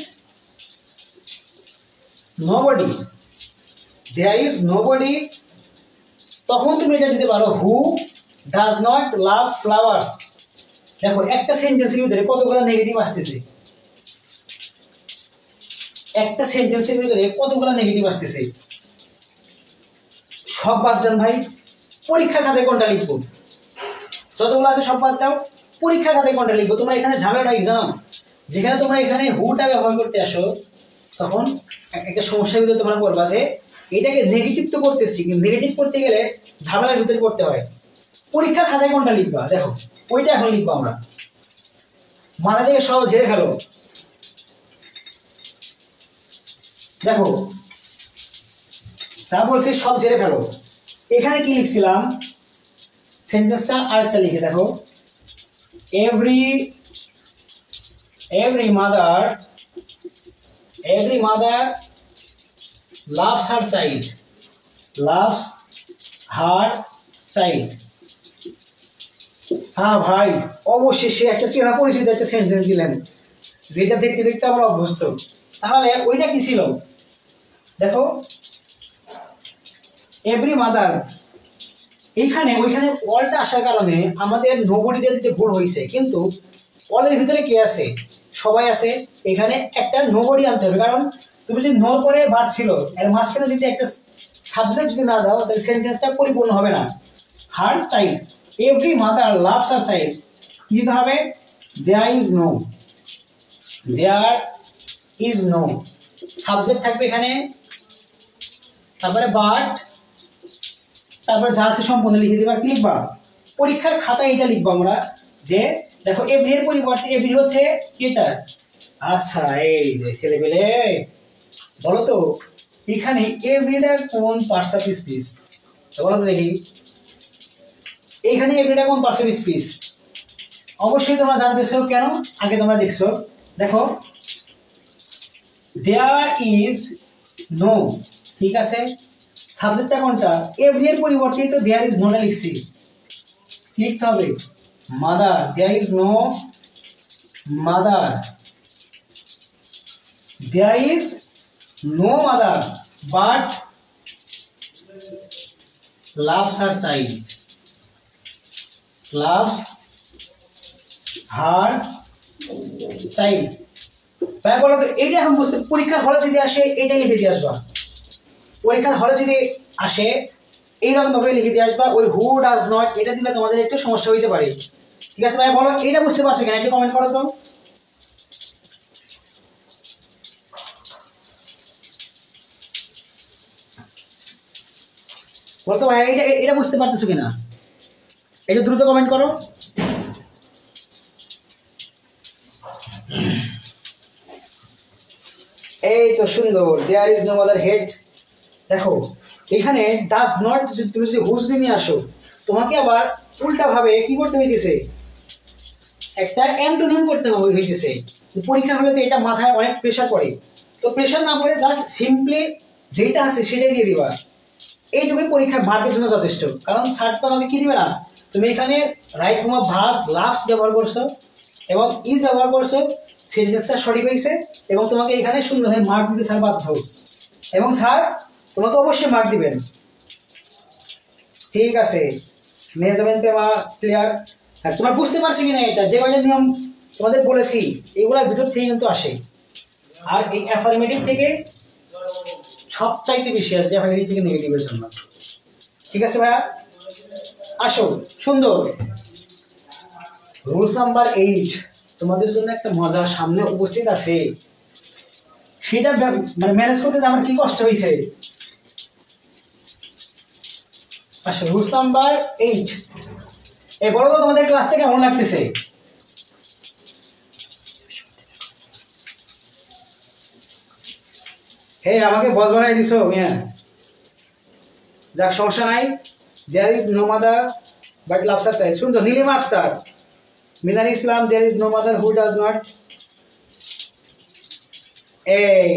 nobody, there is nobody, তখন তুমি এটা দিতে পারো who does not love flowers. দেখো একটা সেন্টেন্সের ভিতরে কতগুলো নেগেটিভ আসতেছে, একটা সেন্টেন্সের ভিতরে কতগুলো নেগেটিভ আসতেছে, সব বাদ দেন ভাই, পরীক্ষার খাতায় কোনটা লিখবো, যতগুলো আছে সব বাদ দাও, পরীক্ষার খাতায় কোনটা লিখবো। তোমরা এখানে ঝামেলাটা কি জানো, যেখানে তোমরা এখানে হুটা ব্যবহার করতে আসো তখন একটা সমস্যার ভিতরে তোমরা বলবা যে এটাকে নেগেটিভ তো করতেছি, কিন্তু নেগেটিভ করতে গেলে ঝামেলার ভিতরে করতে হয়। পরীক্ষার খাতায় কোনটা লিখবা, দেখো ওইটা এখন লিখবো আমরা, মাথা থেকে সব ঝেড়ে ফেলো। দেখো যা বলছি সব ঝেড়ে ফেলো, এখানে কি লিখছিলাম সেন্টেন্সটা আরেকটা লিখে দেখো, every mother loves her child, loves her child। হ্যাঁ ভাই অবশেষে একটা চেনা পরিচিত একটা সেন্টেন্স দিলেন, যেটা দেখতে দেখতে আমরা অভ্যস্ত। তাহলে ওইটা কি ছিল দেখো, এভরি মাদার, এইখানে ওইখানে অলটা আসার কারণে আমাদের নোবডিতে যে ভুল হয়েছে, কিন্তু অলের ভিতরে কে আছে, সবাই আছে, এখানে একটা নোবডি আনতে হবে, কারণ তুমি যদি নোর পরে ভার্ব ছিল এর মাঝখানে যদি একটা সাবজেক্ট যদি না দাও তাহলে সেন্টেন্সটা পরিপূর্ণ হবে না। Her child, every mother loves her child, কি দিতে হবে, there is no, there is no, subject থাকবে এখানে, তারপরে বাট, তারপরে যা আছে সম্পূর্ণ লিখে দিবা, কি লিখবা, পরীক্ষার খাতায় এটা লিখবো আমরা যে দেখো এভরি এর পরিবর্তে এভরি হচ্ছে এটা। আচ্ছা এই যে ছেলেপেলে বলো তো এখানে এভরিটা কোন পার্টস অফ স্পিচ, বলো তো দেখি, এইখানে এভরিটা কোন পার্টস অফ স্পিচ, অবশ্যই তোমরা জানতেছো, কেন আগে তোমরা দেখছো, দেখো দেয়ার ইজ নো, ঠিক আছে, সাবজেক্টটা কোনটা, এভরি এর পরিবর্তে তো দেয়ার ইজ নোটা লিখছি, লিখতে হবে mother, there is no mother, there is no mother but loves her child, loves her child। ভাই বলো তো এই যে এখন বুঝতে, পরীক্ষার হলে যদি আসে এইটাই লিখে দিয়ে আসবা, পরীক্ষার হলে যদি আসে এইরকম ভাবে লিখে দিয়ে আসবা, ওই হু ডাজ নট এটা দিলে তোমাদের একটু সমস্যা হইতে পারে। ঠিক আছে ভাই বলো এটা বুঝতে পারছো কিনা, একটু কমেন্ট করো তো। বলতো ভাই এটা বুঝতে পারতেছো কিনা, এটা দ্রুত কমেন্ট করো। এই তো সুন্দর, there is no other head. দেখো এখানে ডাজ নট তুমি যদি হুজ দিয়ে নিয়ে আসো, তোমাকে আবার উল্টা ভাবে কি করতে হইতেছে, একটা অ্যান্টোনিম করতে হইতেছে। পরীক্ষা হলে তো এটা মাথায় অনেক প্রেশার পড়ে, তো প্রেশার না পড়ে জাস্ট সিম্পলি যেটা আছে সেটাই দিয়ে দিবা, এইটুকুই পরীক্ষায় মার্কের জন্য যথেষ্ট। কারণ স্যার তো আমাকে কি দিবে না, তুমি এখানে right form of verbs loves ব্যবহার করছো এবং ইজ ব্যবহার করছো, সেন্টেন্সটা সঠিক হয়েছে এবং তোমাকে এখানে সুন্দরভাবে মার্ক দিতে স্যার বাধ্য, এবং স্যার তোমাকে অবশ্যই মার্ক দিবেন। ঠিক আছে, মেজারমেন্ট পেপার ক্লিয়ার। তোমার বুঝতে পারছো কিনা এটা, যে কয়টা নিয়ম তোমাদের বলেছি এগুলোর ভিতর থেকে কিন্তু আসে। আর এই অ্যাফার্মেটিভ থেকে সবচাইতে বেশি আসবে অ্যাফার্মেটিভ থেকে নেগেটিভের জন্য। ঠিক আছে ভাইয়া, আসো সুন্দর। রুলস নাম্বার 8 তোমাদের জন্য একটা মজা সামনে উপস্থিত আছে, সেটা মানে ম্যানেজ করতে আমার কি কষ্ট হয়েছে। আচ্ছা, রুলস নাম্বার 8 এই বলো তো তোমাদের ক্লাসটা কেমন লাগতেছে? হে আমাকে বস বানাই দিছো মিয়া, যাক সমস্যা নাই। There is no mother but loves her child. শুনতো Nilima Akhtar, Minar Islam, there is no mother who does not. এই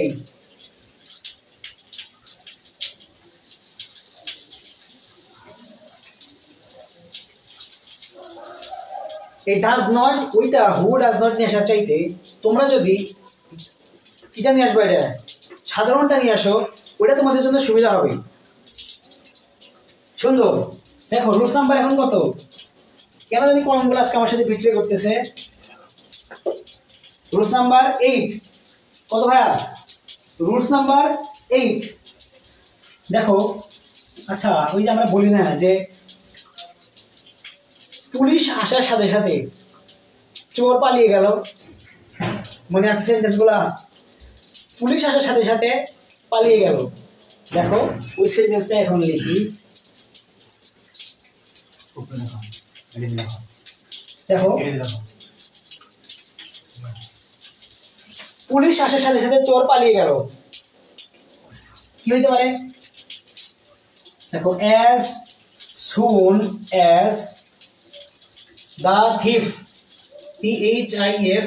এই ডাজ নট, ওইটা হু ডাজ নট নিয়ে আসার চাইতে তোমরা যদি এটা নিয়ে আসবো, এটা সাধারণটা নিয়ে আসো, ওইটা তোমাদের জন্য সুবিধা হবে। সুন্দর। দেখো রুলস নাম্বার এখন কত, কেন জানি কলমগুলো আজকে আমার সাথে বিক্রি করতেছে। রুলস নাম্বার 8 কত ভাইয়া? রুলস নাম্বার 8 দেখো। আচ্ছা, ওই যে আমরা বলি না যে পুলিশ আসার সাথে সাথে চোর পালিয়ে গেল, মনে আছে সেন্টেন্স গুলা? পুলিশ আসার সাথে সাথে পালিয়ে গেল। দেখো ওই সেন্টেন্সটা এখন লিখি। দেখো পুলিশ আসার সাথে সাথে চোর পালিয়ে গেল, কি হইতে পারে? দেখো as soon as the thief, THIF,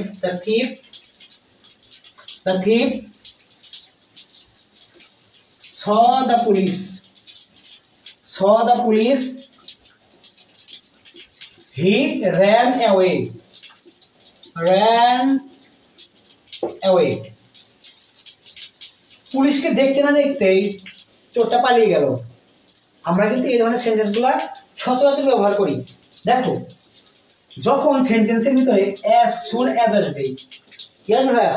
the thief saw the police, he ran away, পুলিশকে দেখতে না দেখতেই চোরটা পালিয়ে গেল। আমরা কিন্তু এই ধরনের সেন্টেন্সগুলো সচরাচর ব্যবহার করি। দেখো যখন সেন্টেন্সের ভিতরে as soon as আসবে, কি আসবে ভাইয়া?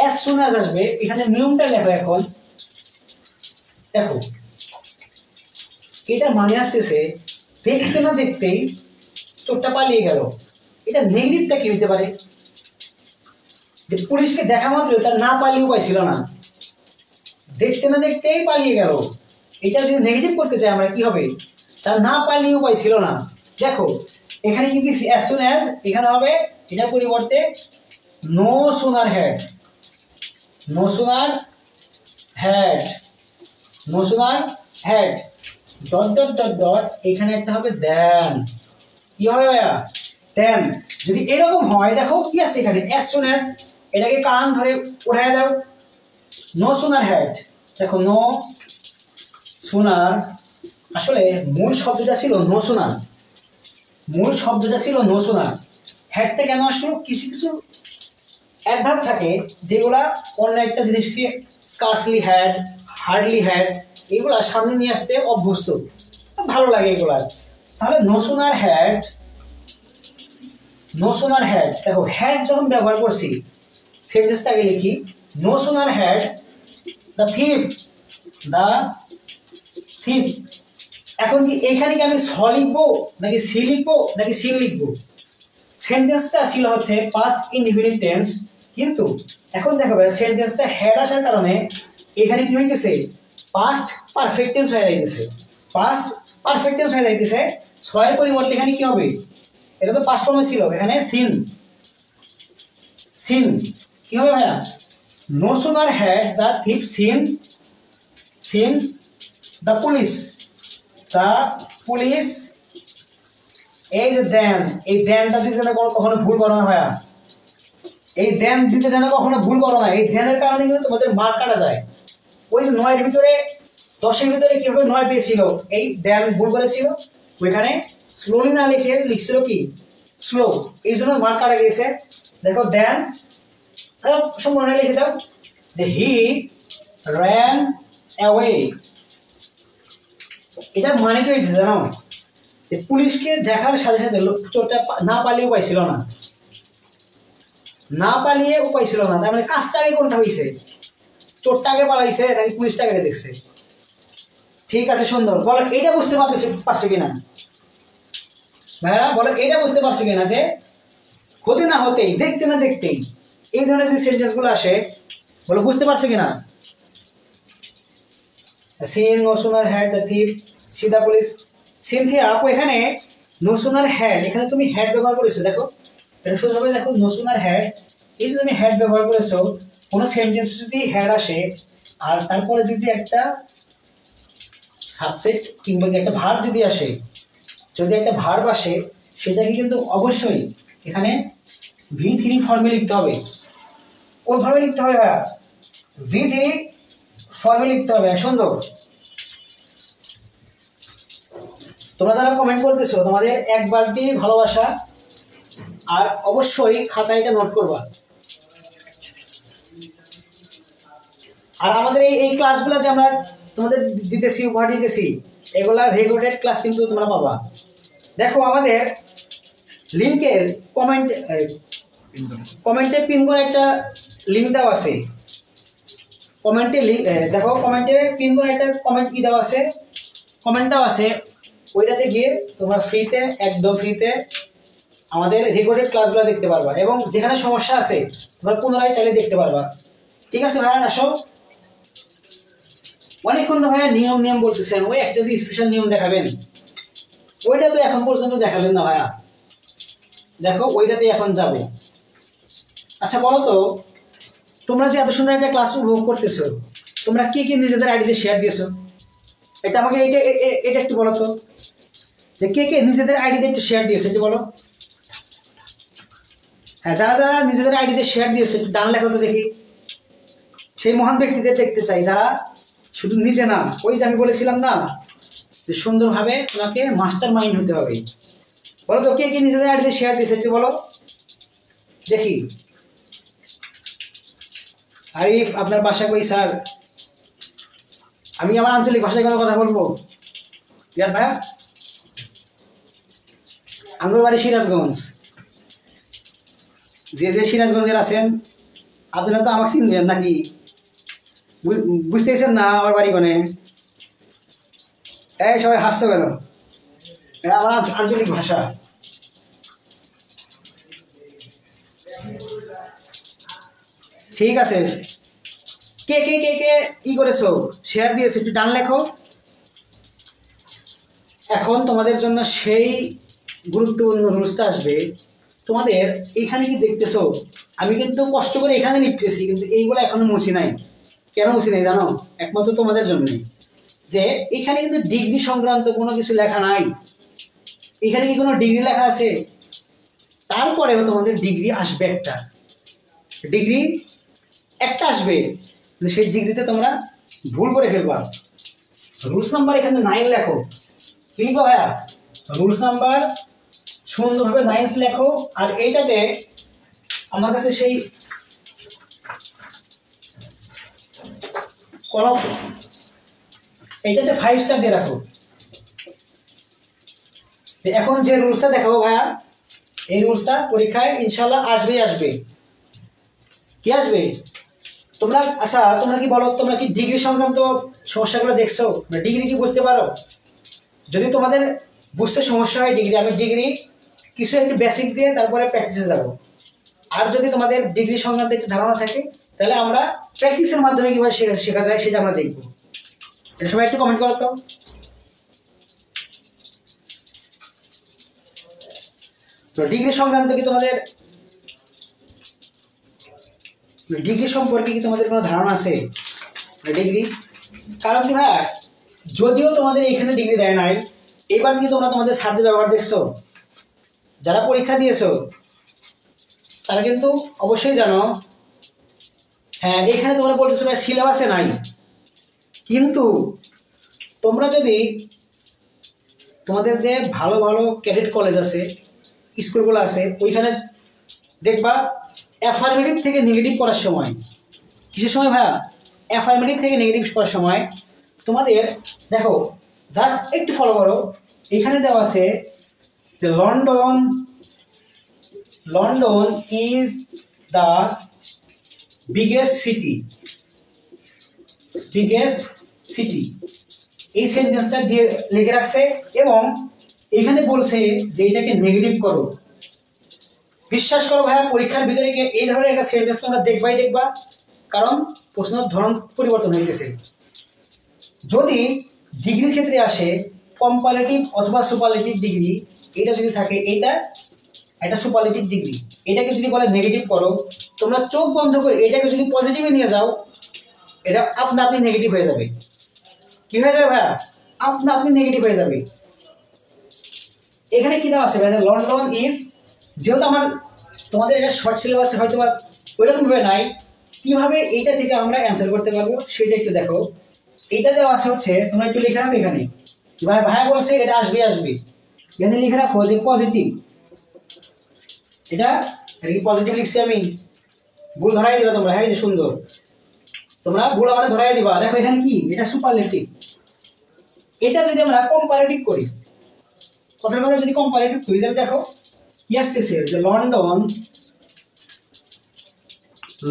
as soon as আসবে, এখানে নিয়মটা লেখো। এখন দেখো এটা মানে আসতেছে দেখতে না দেখতেই চোরটা পালিয়ে গেল। এটা নেগেটিভটা কি হইতে পারে? যে পুলিশকে দেখা মাত্র তার না পালিয়ে উপায় ছিল না, দেখতে না দেখতেই পালিয়ে গেল। এটা যদি নেগেটিভ করতে চাই আমরা, কি হবে? তার না পালিয়ে উপায় ছিল না। দেখো এখানে কিন্তু as soon as, এখানে হবে এটা পরিবর্তে no sooner had, dot dot dot dot, এখানে একটা হবে দেন। কি হবে ভাইয়া? দেন। যদি এরকম হয়, দেখো কি আছে এখানে as soon as, এটাকে কান ধরে উঠায় দাও। নো সোনার হ্যাড, দেখো নো সোনার, আসলে মূল শব্দটা ছিল নো সোনার, হ্যাডটা কেন আসলো? কিছু কিছু অ্যাডভার্ব থাকে যেগুলা অন্য একটা জিনিসকে স্কার্সলি হ্যাড, হার্ডলি হ্যাড, এগুলা সামনে নিয়ে আসতে অভ্যস্ত, ভালো লাগে এগুলা। তাহলে নো সোনার হ্যাড, দেখো হ্যাড যখন ব্যবহার করছি, সেন্টেন্সটা আগে লিখি। No sooner had the thief, এখন কি এখানে কি আমি স লিখবো নাকি সি লিখবো নাকি সিন লিখবো? সেন্টেন্সটা ছিল হচ্ছে পাস্ট ইনডিফিনিট টেন্স, কিন্তু এখন দেখো ভাই সেন্টেন্সটা হ্যাড আসার কারণে এখানে কি হইতেছে? পাস্ট পারফেক্ট টেন্স হয়ে যাইতেছে। ছয়ের পরিবর্তে এখানে কি হবে? এটা তো পাস্ট ফর্মে ছিল, এখানে সিন কি হবে ভাইয়া? No sooner had the thief seen the police, এই যে দেন, এই দেনটা দিতে যেন কখনো ভুল করো না ভাইয়া, এই দেন দিতে যেন কখনো ভুল করো না। এই দেনের কারণে কিন্তু তোমাদের মার্ক কাটা যায়। ওই যে 9 এর ভিতরে 10 এর ভিতরে কিভাবে 9 পেয়েছিল, এই দেন ভুল করেছিল, ওইখানে স্লোলি না লিখে লিখছিল কি স্লো, এই জন্য মার্ক কাটা গিয়েছে। দেখো দেন সম্পূর্ণ লিখে দাও যে হি ran away, এটার মানে কি হয়েছে জানো? পুলিশকে দেখার সাথে সাথে চোরটা না পালিয়ে পাইছিল না, না পালিয়ে উপায় ছিল না, তার মানে কাজটা আগে কোনটা হয়েছে, চোরটা আগে পালাইছে নাকি পুলিশটা আগে দেখছে। ঠিক আছে, সুন্দর। বলো এইটা বুঝতে পারছো কিনা ভাইয়া, বলো এইটা বুঝতে পারছো কিনা যে হতে না হতেই, দেখতে না দেখতেই এই ধরনের যে সেন্টেন্স গুলো আসে, বলো বুঝতে পারছো কিনা? Seen no sooner had the thief see the police. Cynthia আপু এখানে নো সুনার হ্যাড, এখানে তুমি হ্যাড ব্যবহার করেছো, দেখো এটা সোজাভাবে দেখো, নো সুনার হ্যাড, এই যে তুমি হ্যাড ব্যবহার করেছো, কোনো সেন্টেন্স যদি হ্যাড আসে আর তারপরে যদি একটা সাবজেক্ট কিংবা একটা ভার্ব যদি আসে, যদি একটা ভার্ব আসে সেটাকে কিন্তু অবশ্যই এখানে V3 ফর্মে লিখতে হবে। কোন ফর্মে লিখতে হবে ভাইয়া? V3 ফর্মে লিখতে হবে। সুন্দর। তোমরা যারা কমেন্ট করতেছো তোমাদের এক বালতি ভালোবাসা, আর অবশ্যই খাতায় এটা নোট করবা। আর আমাদের এই ক্লাসগুলো যে আমরা তোমাদের দিতেছি, উপহার দিতেছি, এগুলা রেকর্ডেড ক্লাস কিন্তু তোমরা পাবা। দেখো আমাদের লিংকের কমেন্টে পিন করে একটা লিংক দেওয়া আছে, কমেন্টে দেখো কমেন্টে পিন করে একটা কমেন্ট কি দেওয়া আছে, কমেন্ট দেওয়া আছে, ওইটাতে গিয়ে তোমরা ফ্রিতে, একদম ফ্রিতে আমাদের রেকর্ডেড ক্লাসগুলো দেখতে পারবা এবং যেখানে সমস্যা আছে তোমরা পুনরায় চাইলে দেখতে পারবা। ঠিক আছে ভাইয়া, আসো। অনেকক্ষণ তো ভাইয়া নিয়ম নিয়ম বলতেছেন, ওই একটা যে স্পেশাল নিয়ম দেখাবেন ওইটা তো এখন পর্যন্ত দেখাবেন না ভাইয়া, দেখো ওইটাতে এখন যাবে। আচ্ছা বলো তো, তোমরা যে এত সুন্দর একটা ক্লাস উপভোগ করতেছো, তোমরা কি কি নিজেদের আইডিতে শেয়ার দিয়েছো? এটা আমাকে এটা একটু বলো তো, যে কে কে নিজেদের আইডিতে একটু শেয়ার দিয়েছো একটু বলো। হ্যাঁ, যারা যারা নিজেদের আইডিতে শেয়ার দিয়েছে একটু ডান লেখো তো দেখি। সেই মহান ব্যক্তিদের দেখতে চাই যারা শুধু নিজে না, ওই যে আমি বলেছিলাম না যে সুন্দরভাবে ওনাকে মাস্টার মাইন্ড হতে হবে। বলো তো কে কে নিজেদের আইডিতে শেয়ার দিয়েছে একটু বলো দেখি। আরিফ আপনার বাসা কই স্যার? আমি আমার আঞ্চলিক ভাষায় কোনো কথা বলবো। ইয়ার ভাইয়া, আমার বাড়ি সিরাজগঞ্জ। যে যে সিরাজগঞ্জের আছেন আপনারা তো আমাকে চিনবেন নাকি? বুঝতেছেন না আমার বাড়ি কোনে? এই সবাই হাসছো কেন? এটা আমার আঞ্চলিক ভাষা। ঠিক আছে, কে কে কে কে ই করেছো, শেয়ার দিয়েছো একটু ডান লেখো। এখন তোমাদের জন্য সেই গুরুত্বপূর্ণ রুলসটা আসবে। তোমাদের এখানে কি দেখতেছো, আমি কিন্তু কষ্ট করে এখানে লিখতেছি কিন্তু এইগুলো এখনো মুছি নাই। কেন মুছি নাই জানো? একমাত্র তোমাদের জন্যই, যে এখানে কিন্তু ডিগ্রি সংক্রান্ত কোনো কিছু লেখা নাই। এখানে কি কোনো ডিগ্রি লেখা আছে? তারপরেও তোমাদের ডিগ্রি আসবে, ডিগ্রি একটা আসবে, সেই ডিগ্রিতে তোমরা ভুল করে ফেলবা। রুলস নাম্বার এখানে 9 লেখো। কি লিখো ভাইয়া? রুলস নাম্বার সুন্দরভাবে 9 লেখো। আর এইটাতে আমার কাছে সেই কলম, এইটাতে 5 স্টার দিয়ে রাখো। এখন যে রুলসটা দেখাবো ভাইয়া, এই রুলসটা পরীক্ষায় ইনশাল্লাহ আসবে। কি আসবে? তোমরা আচ্ছা তোমরা কি বলো, তোমরা কি ডিগ্রি সংক্রান্ত সমস্যাগুলো দেখছো? ডিগ্রি কি বুঝতে পারো? যদি তোমাদের বুঝতে সমস্যা হয় ডিগ্রি, আমি ডিগ্রি কিছু একটু বেসিক দিয়ে তারপরে প্র্যাকটিসে যাবো। আর যদি তোমাদের ডিগ্রি সংক্রান্ত একটু ধারণা থাকে তাহলে আমরা প্র্যাকটিসের মাধ্যমে কিভাবে শেখা যায় সেটা আমরা দেখবো। এটা সবাই একটু কমেন্ট করো তো। তো ডিগ্রি সংক্রান্ত কি তোমাদের, ডিগ্রি সম্পর্কে কি তোমাদের কোনো ধারণা আছে? ডিগ্রি কারণ কি ভাই, যদিও তোমাদের এখানে ডিগ্রি দেয় নাই, এবার কি তোমরা তোমাদের সাবজেক্ট ব্যবহার দেখছো? যারা পরীক্ষা দিয়েছো তারা কিন্তু অবশ্যই জানো, হ্যাঁ এখানে তোমরা বলতেছো ভাই সিলেবাসে নাই, কিন্তু তোমরা যদি তোমাদের যে ভালো ভালো ক্যাডেট কলেজ আছে, স্কুলগুলো আছে, ওইখানে দেখবা অ্যাফার্মেটিভ থেকে নেগেটিভ করার সময়, কিসের সময় ভাইয়া? অ্যাফার্মেটিভ থেকে নেগেটিভ করার সময় তোমাদের দেখো, জাস্ট একটু ফলো করো। এখানে দেওয়া আছে যে London is the biggest city, biggest city, এই সেন্টেন্সটা দিয়ে লিখে রাখছে এবং এখানে বলছে যে এটাকে নেগেটিভ করো। বিশ্বাস করো ভাইয়া, পরীক্ষার ভিতরে গিয়ে এই ধরনের একটা সেন্টেন্স তোমরা দেখবা, কারণ প্রশ্নের ধরন পরিবর্তন হয়ে গেছে। যদি ডিগ্রির ক্ষেত্রে আসে কম্পারেটিভ অথবা সুপারলেটিভ ডিগ্রি, এটা যদি থাকে এটা একটা সুপারলেটিভ ডিগ্রি, এটাকে যদি বলে নেগেটিভ করো, তোমরা চোখ বন্ধ করে এটাকে যদি পজিটিভে নিয়ে যাও, এটা আপনা আপনি নেগেটিভ হয়ে যাবে। কি হয়ে যাবে ভাইয়া? আপনা আপনি নেগেটিভ হয়ে যাবে। এখানে কি দেওয়া আছে ভাই? লন্ডন ইজ, যেহেতু আমার তোমাদের এটা শর্ট সিলেবাসে হয়তো বা ওইরকম ভাবে নাই, কিভাবে এইটা থেকে আমরা অ্যান্সার করতে পারবো সেটা একটু দেখো। এইটা দেওয়া আছে হচ্ছে, তোমরা একটু লিখে রাখো এখানে, ভাইয়া বলছে এটা আসবে, এখানে লিখে রাখো যে পজিটিভ, এটা কি পজিটিভ লিখছি আমি, ভুল ধরাই দিবা তোমরা। হ্যাঁ সুন্দর, তোমরা ভুল আমার ধরাই দিবা। দেখো এখানে কি, এটা সুপারলেটিভ। এটা যদি আমরা কম্পারেটিভ করি, কথার কথা যদি কম্পারেটিভ করি, তাহলে দেখো কি আসতেছে যে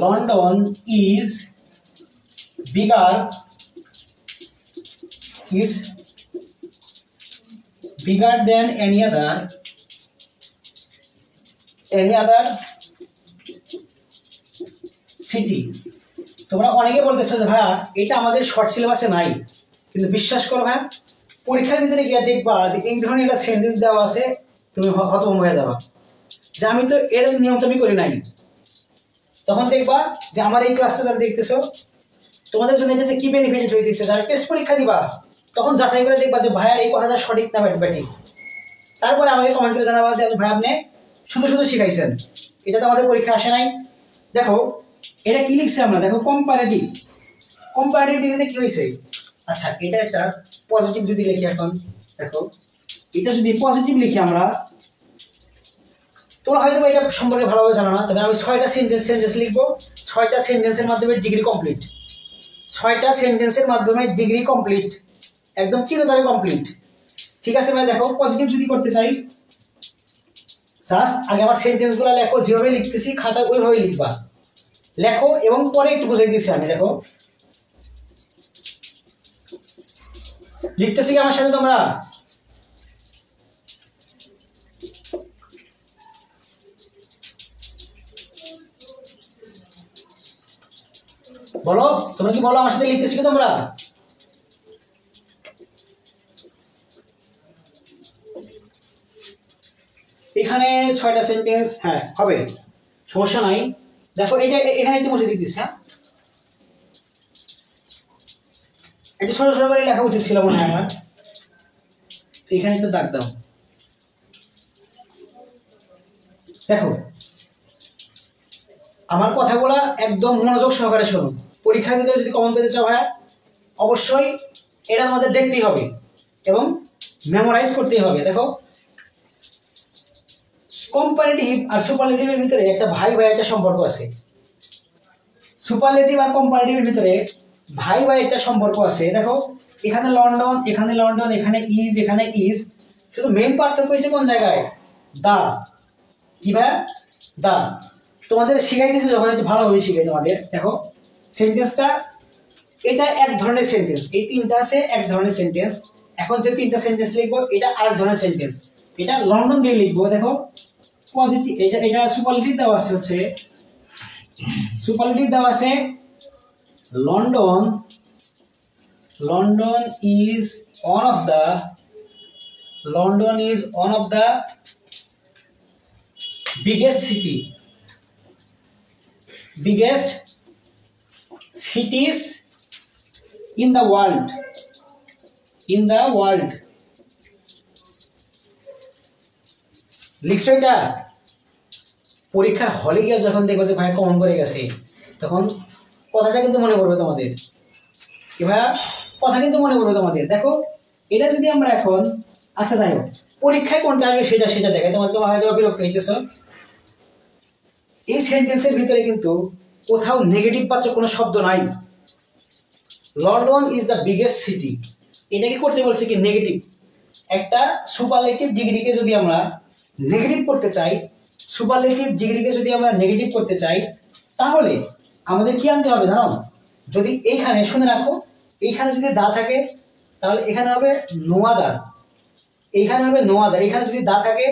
London is bigger, is bigger than any other city। তোমরা অনেকে বলতেছো যে ভাইয়া এটা আমাদের শর্ট সিলেবাসে নাই, কিন্তু বিশ্বাস করো ভাইয়া, পরীক্ষার ভিতরে গিয়ে দেখবা যে এই ধরনের একটা সেন্টেন্স দেওয়া আছে, তুমি হতভম্ব হয়ে যাবা যে আমি তো এর নিয়মটা আমি করি নাই। তখন দেখবা যে আমার এই ক্লাসটা যারা দেখতেছো, তোমাদের জন্য এটা যে কি বেনিফিট হইতেছে, যারা টেস্ট পরীক্ষা দিবা তখন যাচাই করে দেখবা যে ভাইয়ার এই কথাটা সঠিক না ব্যাটিক। তারপরে আমাকে কমেন্ট করে জানাবা যে ভাই আপনি শুধু শিখাইছেন, এটা তো আমাদের পরীক্ষা আসে নাই। দেখো এটা কি লিখছে আমরা, দেখো কম্পারেটিভ ডিগ্রিতে কি হয়েছে। আচ্ছা এটা একটা পজিটিভ যদি লিখি, এখন দেখো এটা যদি পজিটিভ লিখি আমরা, তোমরা হয়তো এটা সম্পর্কে ভালোভাবে জানো না, তবে আমি 6টা সেন্টেন্স লিখবো, 6টা সেন্টেন্সের মাধ্যমে ডিগ্রি কমপ্লিট, 6টা সেন্টেন্সের মাধ্যমে ডিগ্রি কমপ্লিট, একদম চিরতরে কমপ্লিট। ঠিক আছে ভাই, দেখো পজিটিভ যদি করতে চাই, জাস্ট আগে আমার সেন্টেন্সগুলো লেখো, যেভাবে লিখতেছি খাতায় ওইভাবে লিখবা, লেখো এবং পরে একটু বুঝাই দিচ্ছি আমি। দেখো লিখতেছি কি আমার সাথে তোমরা? বলো, তোমরা কি বলো আমার সাথে লিখতেছি কি তোমরা? এখানে 6টা সেন্টেন্স, হ্যাঁ হবে, সমস্যা নাই। দেখো এটা এখানে একটু মুছে দিতেছি, হ্যাঁ একটু সরো করে লেখা উচিত ছিল মনে হয় আমার, এখানে একটু দাগ দাও। দেখো আমার কথাগুলো একদম মনোযোগ সহকারে শোনো, পরীক্ষার ভিতরে যদি কমন পেতে চাও ভাইয়া অবশ্যই এটা তোমাদের দেখতেই হবে এবং মেমোরাইজ করতেই হবে। দেখো কম্পারেটিভ আর সুপারলেটিভের ভিতরে একটা ভাই একটা সম্পর্ক আছে, সুপারলেটিভ আর কম্পারেটিভের ভিতরে ভাই একটা সম্পর্ক আছে। দেখো এখানে লন্ডন, এখানে ইজ, শুধু মেইন পার্থক্য হয়েছে কোন জায়গায়, দা। কি ভাই? দা। তোমাদের শিখাইতেছে যখন একটু ভালোভাবে শিখাই তোমাদের। দেখো সেন্টেন্সটা এটা এক ধরনের সেন্টেন্স, এই 3টা আছে এক ধরনের সেন্টেন্স। এখন যে 3টা সেন্টেন্স লিখবো এটা আরেক ধরনের সেন্টেন্স, এটা লন্ডন দিয়ে লিখবো। দেখো পজিটিভ, এটা সুপারলেটিভ দেওয়া আছে, হচ্ছে সুপারলেটিভ দেওয়া আছে London is one of the biggest cities in the world। লিখছো এটা? পরীক্ষার হলে গিয়ে যখন দেখবে যে ভাই কমন করে গেছে, তখন কথাটা কিন্তু মনে পড়বে তোমাদের, কি ভাইয়া কথা কিন্তু মনে পড়বে তোমাদের। দেখো এটা যদি আমরা এখন, আচ্ছা যাই হোক, পরীক্ষায় কোনটা আসবে সেটা দেখায়, তোমার হয়তো বিরক্ত হইতেছ। এই সেন্টেন্সের ভিতরে কিন্তু কোথাও নেগেটিভ পাচ্ছ কোনো শব্দ নাই। London is the biggest city, এটাকে করতে বলছে কি নেগেটিভ। একটা সুপারলেটিভ ডিগ্রিকে যদি আমরা নেগেটিভ করতে চাই, সুপারলেটিভ ডিগ্রিকে যদি আমরা নেগেটিভ করতে চাই তাহলে আমাদের কি আনতে হবে জানো? যদি এইখানে শুনে রাখো, এইখানে যদি দা থাকে তাহলে এখানে হবে নো আদার, এইখানে হবে নো আদার। এখানে যদি দা থাকে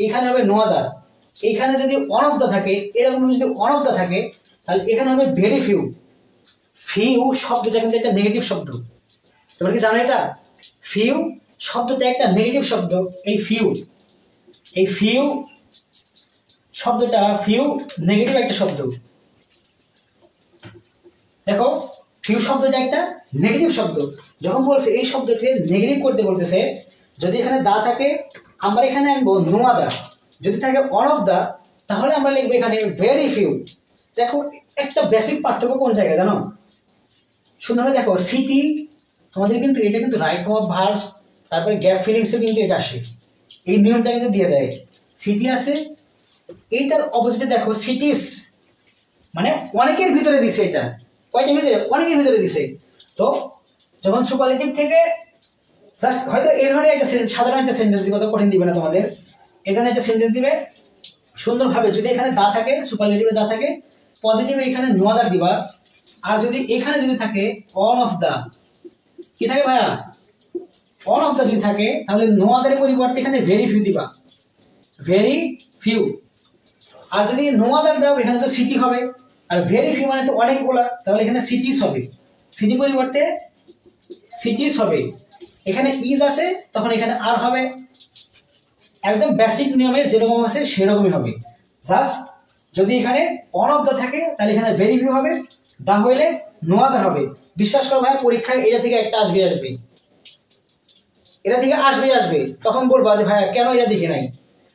এখানে হবে নো আদার। এইখানে যদি অন অফ দা থাকে, এরকম যদি অন অফ দা থাকে তাহলে এখানে হবে ভেরি ফিউ। ফিউ শব্দটা কিন্তু একটা নেগেটিভ শব্দ, তোমরা কি জানো এটা? ফিউ শব্দটা একটা নেগেটিভ শব্দ। এই ফিউ শব্দটা ফিউ নেগেটিভ একটা শব্দ। দেখো ফিউ শব্দটা একটা নেগেটিভ শব্দ। যখন বলছে এই শব্দকে নেগেটিভ করতে বলতেছে, যদি এখানে দা থাকে আমরা এখানে আনবো নো আদার, যদি থাকে অন অফ দা তাহলে আমরা লিখবো এখানে ভেরি ফিউ। দেখো একটা বেসিক পার্থক্য কোন জায়গায় জানো? সুন্দরভাবে দেখো, সিটি তোমাদের কিন্তু এটা কিন্তু রাইট ফর্ম অফ ভার্বস, তারপরে গ্যাপ ফিলিংসে কিন্তু এটা আসে, এই নিয়মটা কিন্তু দিয়ে দেয়। সিটি আছে, এইটার অপোজিটে দেখো সিটিস, মানে অনেকের ভিতরে দিছে। এটা কয়টার ভিতরে? অনেকের ভিতরে দিছে। তো যখন সুপারলেটিভ থেকে জাস্ট হয়তো এই ধরনের একটা সেন্টেন্স, সাধারণ একটা সেন্টেন্স দিবে, কঠিন দিবে না তোমাদের। এখানে একটা সেন্টেন্স দিবে সুন্দরভাবে, যদি এখানে দা থাকে, সুপারলেটিভে দা থাকে, পজিটিভে এখানে নো আদার দিবা। আর যদি এখানে যদি থাকে অন অফ দা, কি থাকে ভাইয়া? অন অফ দা যদি থাকে তাহলে নো আদারের পরিবর্তে এখানে ভেরি ফিউ দিবা, ভেরি ফিউ। আর যদি নো আদার দাও এখানে তো সিটি হবে, আর ভেরি ফিউ মানে তো অনেকগুলা, তাহলে এখানে সিটিস হবে। সিটি পরিবর্তে সিটিস হবে। এখানে ইজ আছে তখন এখানে আর হবে। একদম বেসিক নিয়মে যেরকম আছে সেরকমই হবে। জাস্ট যদি এখানে অন অফ দা থাকে তাহলে এখানে ভেরি ফিউ হবে, দা হইলে নো আদার হবে। বিশ্বাস করো ভাই, পরীক্ষায় এটা থেকে একটা আসবে, এটা থেকে আসবে। তখন বলবা যে ভাইয়া কেন এটা দেখে নাই,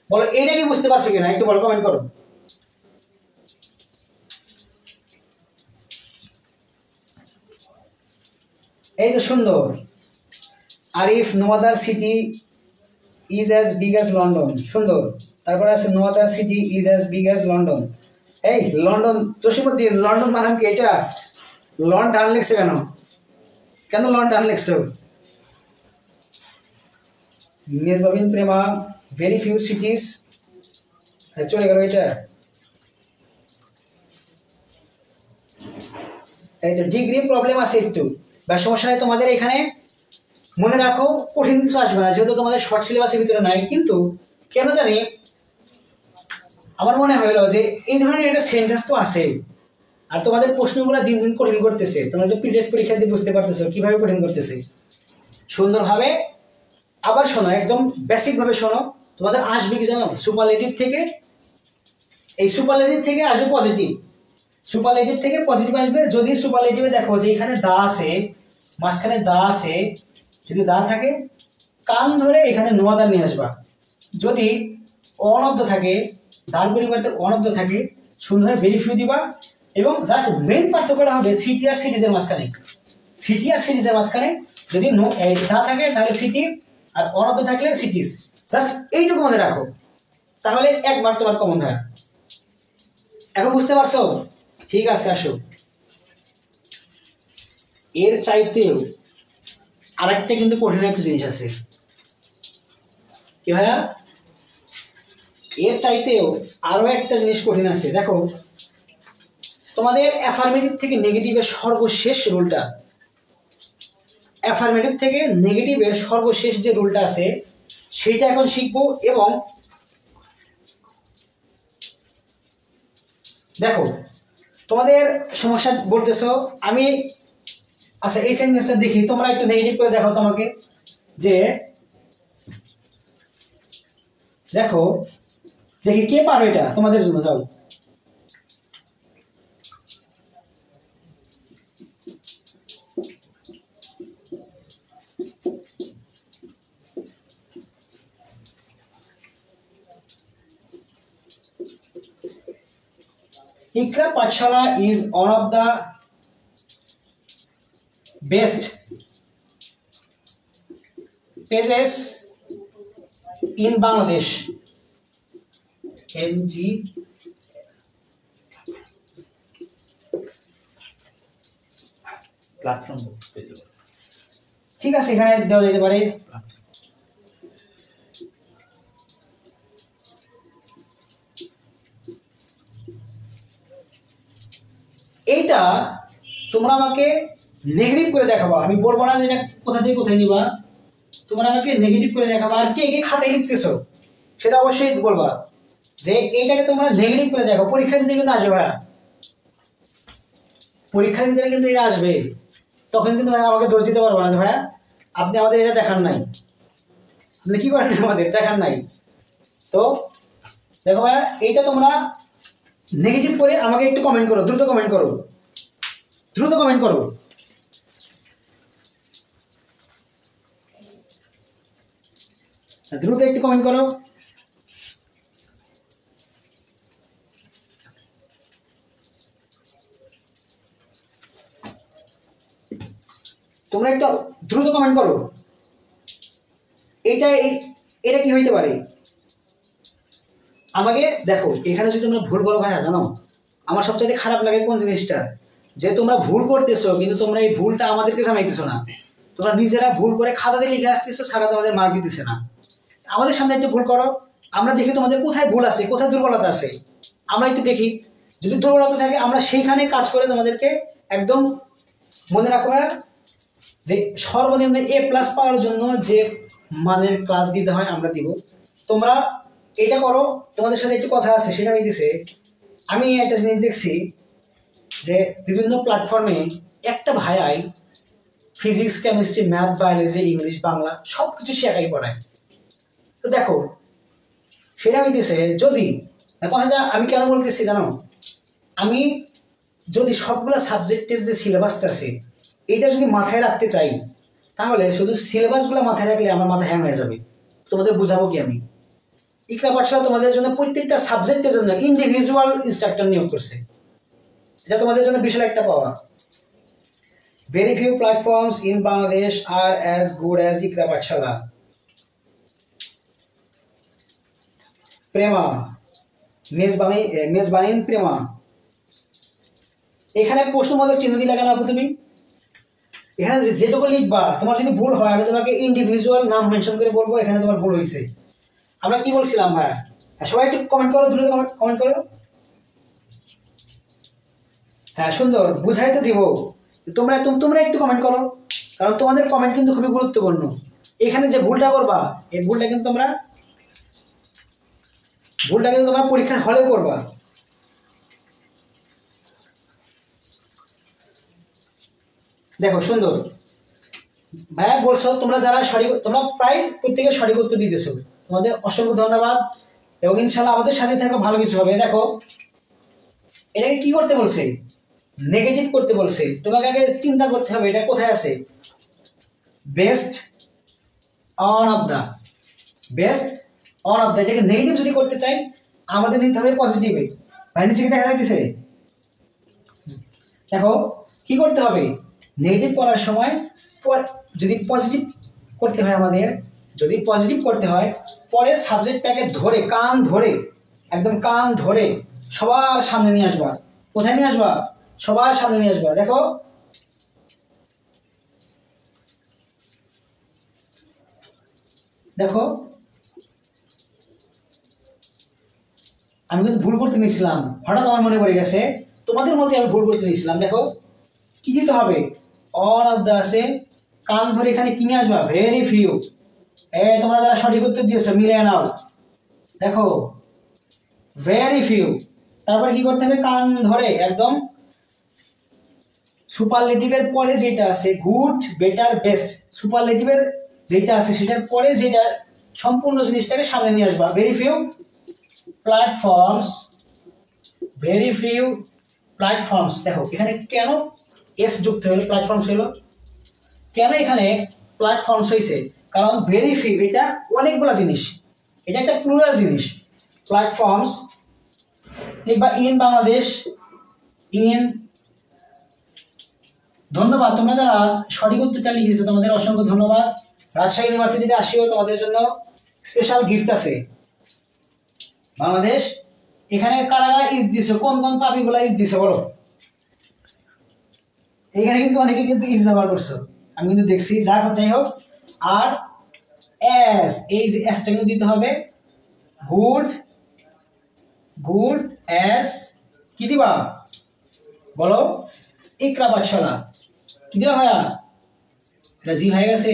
বলো এইটা কি বুঝতে পারছো কিনা, একটু বলো, কমেন্ট করো। এই তো সুন্দর। আর if no other city is as big as London, সুন্দর। তারপরে আছে no other city is as big as London. এই লন্ডন, জসীমউদ্দিন, লন্ডন মানে কি এটা? লন টান লিখছে কেন? কেন লন টান লিখছো? মেজবাবিন প্রেমা, ভেরি ফিউ সিটিস, চলে গেল এটা। এই তো ডিগ্রি প্রবলেম আছে একটু, বা সমস্যা নাই তোমাদের। এখানে মনে রাখো কঠিন কিছু আসবে না, যেহেতু তোমাদের শর্ট সিলেবাসের ভিতরে নাই। কিন্তু কেন জানি আমার মনে হলো যে এই ধরনের একটা সেন্টেন্স তো আছে, আর তোমাদের প্রশ্নগুলো দিন দিন কঠিন করতেছে। তোমরা যে প্রিভিয়াস পরীক্ষা দিয়ে বুঝতে পারতেছো কিভাবে কঠিন করতেছে। সুন্দরভাবে আবার শোনো, একদম বেসিক ভাবে শোনো। তোমাদের আসবে কি জানো? সুপারলেটিভ থেকে, এই সুপারলেটিভ থেকে আসবে পজিটিভ, সুপারলেটিভ থেকে পজিটিভ আসবে। যদি সুপারলেটিভে দেখো যে এখানে দা আছে, মাঝখানে দা আছে, যদি দা থাকে কান ধরে এখানে নো আদার নিয়ে আসবা। যদি অন অফ দা থাকে, দার পরিবর্তে অন অফ দা থাকে, সুন্দরভাবে ভেরি ফিউ দিবা। এবং জাস্ট মেইন পার্থক্যটা হবে সিটি আর সিটিজের মাঝখানে, সিটি আর সিটিজের মাঝখানে যদি নো দা থাকে তাহলে সিটি, আর অন অফ দা থাকলে সিটিস। জাস্ট এইটুকু মনে রাখো, তাহলে একবার তোমার কমন হয়। এখন বুঝতে পারছো? ঠিক আছে, আসো। এর চাইতেও আরেকটা কিন্তু কঠিন একটা জিনিস আছে। কি ভাইয়া? এর চাইতেও আরো একটা জিনিস কঠিন আছে। দেখো তোমাদের অ্যাফার্মেটিভ থেকে নেগেটিভের সর্বশেষ রুলটা, অ্যাফার্মেটিভ থেকে নেগেটিভের সর্বশেষ যে রুলটা আছে সেইটা এখন শিখবো। এবং দেখো তোমাদের সমস্যা বলতেছো, আমি আচ্ছা এই সেন্টেন্সটা দেখি, তোমরা একটু নেগেটিভ করে দেখো তোমাকে। যে দেখো, দেখি কে পারো এটা তোমাদের জন্য, যাও। Ikra Pathshala is one of the best pages in Bangladesh. NG platform, ঠিক আছে, এখানে দেওয়া যেতে পারে। এইটা তোমরা আমাকে নেগেটিভ করে দেখাবা, আমি বলবো না যে এটা কোথা থেকে কোথায় নিবা, তোমরা আমাকে নেগেটিভ করে দেখাবা। আর কে কে খাতায় লিখতেছো সেটা অবশ্যই বলবা যে এইটাকে তোমরা নেগেটিভ করে দেখো। পরীক্ষার ভিতরে কিন্তু আসবে ভাইয়া, পরীক্ষার ভিতরে কিন্তু এটা আসবে, তখন কিন্তু ভাইয়া আমাকে দোষ দিতে পারবো না যে ভাইয়া আপনি আমাদের এটা দেখান নাই, আপনি কি করেন আমাদের দেখান নাই। তো দেখো ভাইয়া, এইটা তোমরা নেগেটিভ করে আমাকে একটু কমেন্ট করো, দ্রুত কমেন্ট করো, দ্রুত কমেন্ট করো। দ্রুত একটু কমেন্ট করো। তোমরা একটু দ্রুত কমেন্ট করো। এটা কি হইতে পারে আমাকে দেখো। এখানে যদি তোমরা ভুল করো ভাইয়া, জানো আমার সবচেয়ে খারাপ লাগে কোন জিনিসটা, যে তোমরা ভুল করতেছো কিন্তু তোমরা এই ভুলটা আমাদেরকে জানাইতেছো না, তোমরা নিজেরা ভুল করে খাতাতে লিখে আসতেছো, সারা তোমাদের মার্ক দিতেছে না। আমাদের সামনে একটু ভুল করো, আমরা দেখি তোমাদের কোথায় ভুল আছে, কোথায় দুর্বলতা আছে, আমরা একটু দেখি। যদি দুর্বলতা থাকে আমরা সেইখানে কাজ করে তোমাদেরকে একদম মনে রাখো ভাইয়া যে সর্বনিম্ন A+ পাওয়ার জন্য যে মানের ক্লাস দিতে হয় আমরা দিব। তোমরা এটা করো। তোমাদের সাথে একটু কথা আছে, সেটা হইতেছে আমি একটা জিনিস দেখছি যে বিভিন্ন প্ল্যাটফর্মে একটা ভাইয়াই physics, chemistry, math, biology, English, Bangla সব কিছু শেখাই পড়ায়। তো দেখো সেটা হইতেছে, যদি কথাটা আমি কেন বলতেছি জানো, আমি যদি সবগুলো সাবজেক্টের যে সিলেবাসটা আছে এটা যদি মাথায় রাখতে চাই, তাহলে শুধু সিলেবাসগুলো মাথায় রাখলে আমার মাথা হ্যাং হয়ে যাবে। তোমাদের বুঝাবো কি আমি, ইকরা পাঠশালা তোমাদের জন্য প্রত্যেকটা সাবজেক্টের জন্য ইন্ডিভিজুয়াল ইনস্ট্রাক্টর নিয়োগ করছে, এটা তোমাদের জন্য বিশাল একটা পাওয়া। Very few platforms in Bangladesh are as good as Iqra Pathshala. প্রেমা মেজবানিন প্রেমা, এখানে প্রশ্নবোধক চিহ্ন দিলে কেন আপু তুমি? এখানে যেটুকু লিখবা, তোমার যদি ভুল হয় আমি তোমাকে ইন্ডিভিজুয়াল নাম মেনশন করে বলবো এখানে তোমার ভুল হয়েছে। আমরা কি বলছিলাম ভাইয়া? সবাই একটু কমেন্ট করো, দ্রুত কমেন্ট করো। হ্যাঁ সুন্দর, বুঝাই তো দিব। তোমরা একটু কমেন্ট করো, কারণ তোমাদের কমেন্ট কিন্তু খুবই গুরুত্বপূর্ণ। এখানে যে ভুলটা করবা এই ভুলটা কিন্তু তোমরা পরীক্ষার হলে করবা। দেখো সুন্দর ভাইয়া বলছো তোমরা যারা সঠিক, তোমরা প্রায় প্রত্যেকে সঠিক উত্তর দিতেছো, তোমাদের অসংখ্য ধন্যবাদ। এবং ইনশাল্লাহ আমাদের সাথে থাকো, ভালো কিছু হবে। দেখো এটাকে কি করতে বলছে, নেগেটিভ করতে বলছে। তোমাকে আগে চিন্তা করতে হবে এটা কোথায় আছে। Best one of the, best one of the, এটাকে নেগেটিভ যদি করতে চাই আমাদের নিতে হবে পজিটিভে। ভাই নিচে কি দেখা যাচ্ছে? দেখো কি করতে হবে, নেগেটিভ করার সময় যদি পজিটিভ করতে হয় আমাদের, যদি পজিটিভ করতে হয় পরে সাবজেক্টটাকে ধরে কান ধরে, একদম কান ধরে সবার সামনে নিয়ে আসবা। কোথায় নিয়ে আসবা? সবার সামনে নিয়ে আসবা। দেখো দেখো আমি কিন্তু ভুল করতে নিয়েছিলাম, হঠাৎ আমার মনে পড়ে গেছে, তোমাদের মধ্যে আমি ভুল করতে নিয়েছিলাম। দেখো কি দিতে হবে, অল অফ দ্য আছে, কান ধরে এখানে কি নিয়ে আসবা, ভেরি ফিউ। তোমরা যারা সঠিক উত্তর দিয়েছো মিলে নাও। দেখো ভেরি ফিউ, তারপরে কি করতে হবে, কান ধরে একদম সুপারলেটিভের পরে যেটা আছে গুড, বেটার, বেস্ট, সুপারলেটিভের যেটা আছে সেটার পরে যেটা সম্পূর্ণ জিনিসটাকে সামনে নিয়ে আসবা। Very few platforms, very few platforms. দেখো এখানে কেন এস যুক্ত হলো, প্ল্যাটফর্মস হলো কেন এখানে প্ল্যাটফর্মস হয়েছে, কারণ ভেরি ফিউ এটা অনেকগুলো জিনিস, এটা একটা প্লুরাল জিনিস। প্ল্যাটফর্মস লিখবা ইন বাংলাদেশ, ইন। ধন্যবাদ তোমরা যারা সঠিক উত্তরটা লিখেছো, তোমাদের অসংখ্য ধন্যবাদ। রাজশাহী ইউনিভার্সিটিতে আসিও, তোমাদের জন্য স্পেশাল গিফট আছে। বাংলাদেশ, এখানে কারা কারা ইজ দিছো, কোন কোন পাপিগুলা ইজ দিছো বলো। এখানে কিন্তু অনেকে কিন্তু ইজ ব্যবহার করছো, আমি কিন্তু দেখছি। যাই হোক, আর এস, এই যে এসটা কিন্তু দিতে হবে। গুড, গুড এস কি দিবা, বলো ইকরা পাঠশালা কি দেওয়া হয়? এটা জি হয়ে গেছে।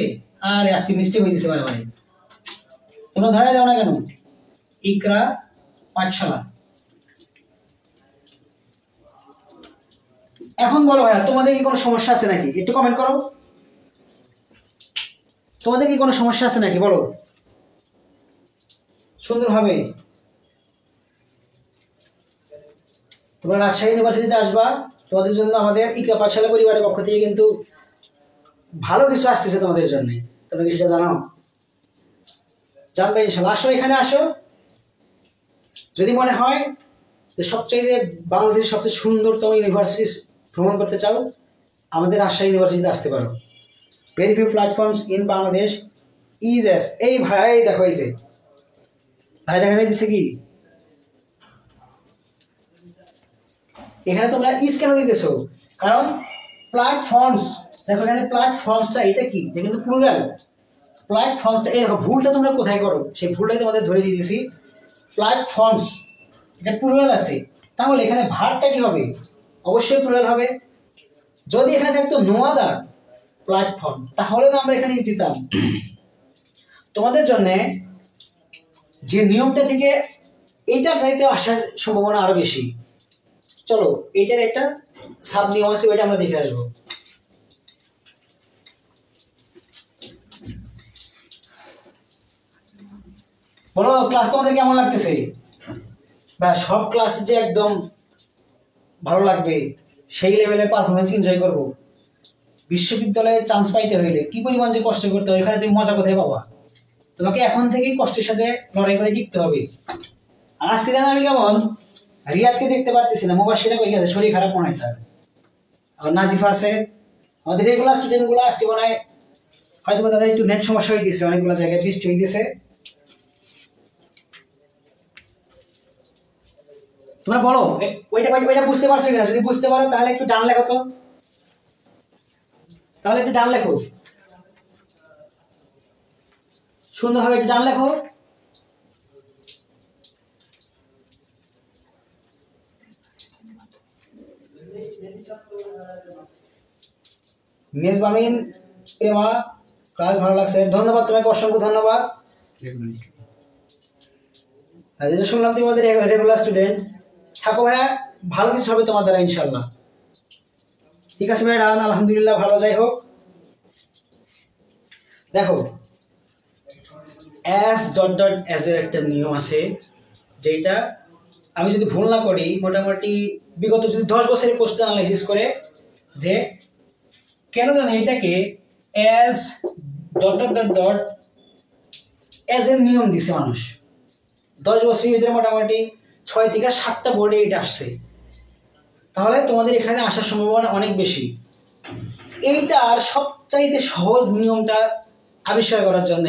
আরে আজকে মিস্টেক হয়ে দিছে বারে বারে, তোমরা ধরে দাও না কেন? ইকরা পাঠশালা। এখন বলো ভাইয়া, তোমাদের কি কোনো সমস্যা আছে নাকি? একটু কমেন্ট করো, তোমাদের কি কোনো সমস্যা আছে নাকি বলো সুন্দরভাবে। তোমরা রাজশাহী ইউনিভার্সিটিতে আসবা, তোমাদের জন্য আমাদের ইকরা পাঠশালা পরিবারের পক্ষ থেকে কিন্তু ভালো কিছু আসতেছে তোমাদের জন্য। তোমরা কি সেটা জানো? জানবে ইনশাল্লাহ। আসো, এখানে আসো। যদি মনে হয় যে সবচেয়ে বাংলাদেশের সবচেয়ে সুন্দরতম ইউনিভার্সিটি ভ্রমণ করতে চাও, আমাদের রাজশাহী ইউনিভার্সিটিতে আসতে পারো। Very few platforms in Bangladesh is S. এই ভাই দেখো, এই যে ভাই দেখা যাইতেছে কি এখানে তোমরা ইজ কেন দিতেছো? কারণ প্ল্যাটফর্মস, দেখো এখানে প্ল্যাটফর্মসটা এটা কি, এটা কিন্তু প্লুরাল। প্ল্যাটফর্মসটা এই দেখো, ভুলটা তোমরা কোথায় করো সেই ভুলটাই তোমাদের ধরে দিয়ে দিয়েছি। প্ল্যাটফর্মস এটা প্লুরাল আছে, তাহলে এখানে ভার্বটা কি হবে? অবশ্যই প্লুরাল হবে। যদি এখানে থাকতো নো আদার প্ল্যাটফর্ম, তাহলে তো আমরা এখানে ইজ দিতাম। তোমাদের জন্য যে নিয়মটা থেকে এইটার চাইতে আসার সম্ভাবনা আরো বেশি। চলো, এইটার একটা সাব নিয়ম আছে, ওইটা আমরা দেখে আসবো। বলো ক্লাস তোমাদের কেমন লাগতেছে? বা সব ক্লাস যে একদম ভালো লাগবে সেই লেভেলের পারফরমেন্স এনজয় করবো। বিশ্ববিদ্যালয়ে চান্স পাইতে হইলে কি পরিমাণ যে কষ্ট করতে হবে, এখানে তুমি মজা কোথায় পাবা? তোমাকে এখন থেকেই কষ্টের সাথে লড়াই করে জিততে হবে। আর আজকে জানো আমি কেমন? রিয়াদকে দেখতে পারতেছি না, মুবাশশিরা কই গেছে, শরীর খারাপ মনে হয় তার। আর নাজিফা আছে, আমাদের রেগুলার স্টুডেন্ট গুলো আজকে মনে হয় হয়তো তাদের একটু নেট সমস্যা হয়ে গেছে, অনেকগুলো জায়গায় বৃষ্টি হয়ে গেছে। তোমরা বলো ওইটা ওইটা বুঝতে পারছো কিনা? যদি বুঝতে পারো তাহলে একটু ডান লেখো তো, তাহলে একটু ডান লেখো, সুন্দরভাবে একটু ডান লেখো। মেজবামিন প্রেমা, ক্লাস ভালো লাগছে, ধন্যবাদ তোমাকে, অসংখ্য ধন্যবাদ। যেটা শুনলাম তোমাদের রেগুলার স্টুডেন্ট। থাকো ভাইয়া, ভালো কিছু হবে তোমার দ্বারা ইনশাল্লাহ। ঠিক আছে ভাই, রান আলহামদুলিল্লাহ ভালো। যাই হোক, দেখো অ্যাস ডট ডট অ্যাজ এর একটা নিয়ম আছে, যেটা আমি যদি ভুল না করি মোটামুটি বিগত যদি 10 বছরের পোস্ট অ্যানালাইসিস করে যে কেন জানে এটাকে as dot dot dot dot as এর নিয়ম দিছে মানুষ। 10 বছরের ভিতরে মোটামুটি 6 থেকে 7টা বোর্ডে এটা আসছে। তাহলে তোমাদের এখানে আসার সম্ভাবনা অনেক বেশি। এইটার সবচাইতে সহজ নিয়মটা আবিষ্কার করার জন্য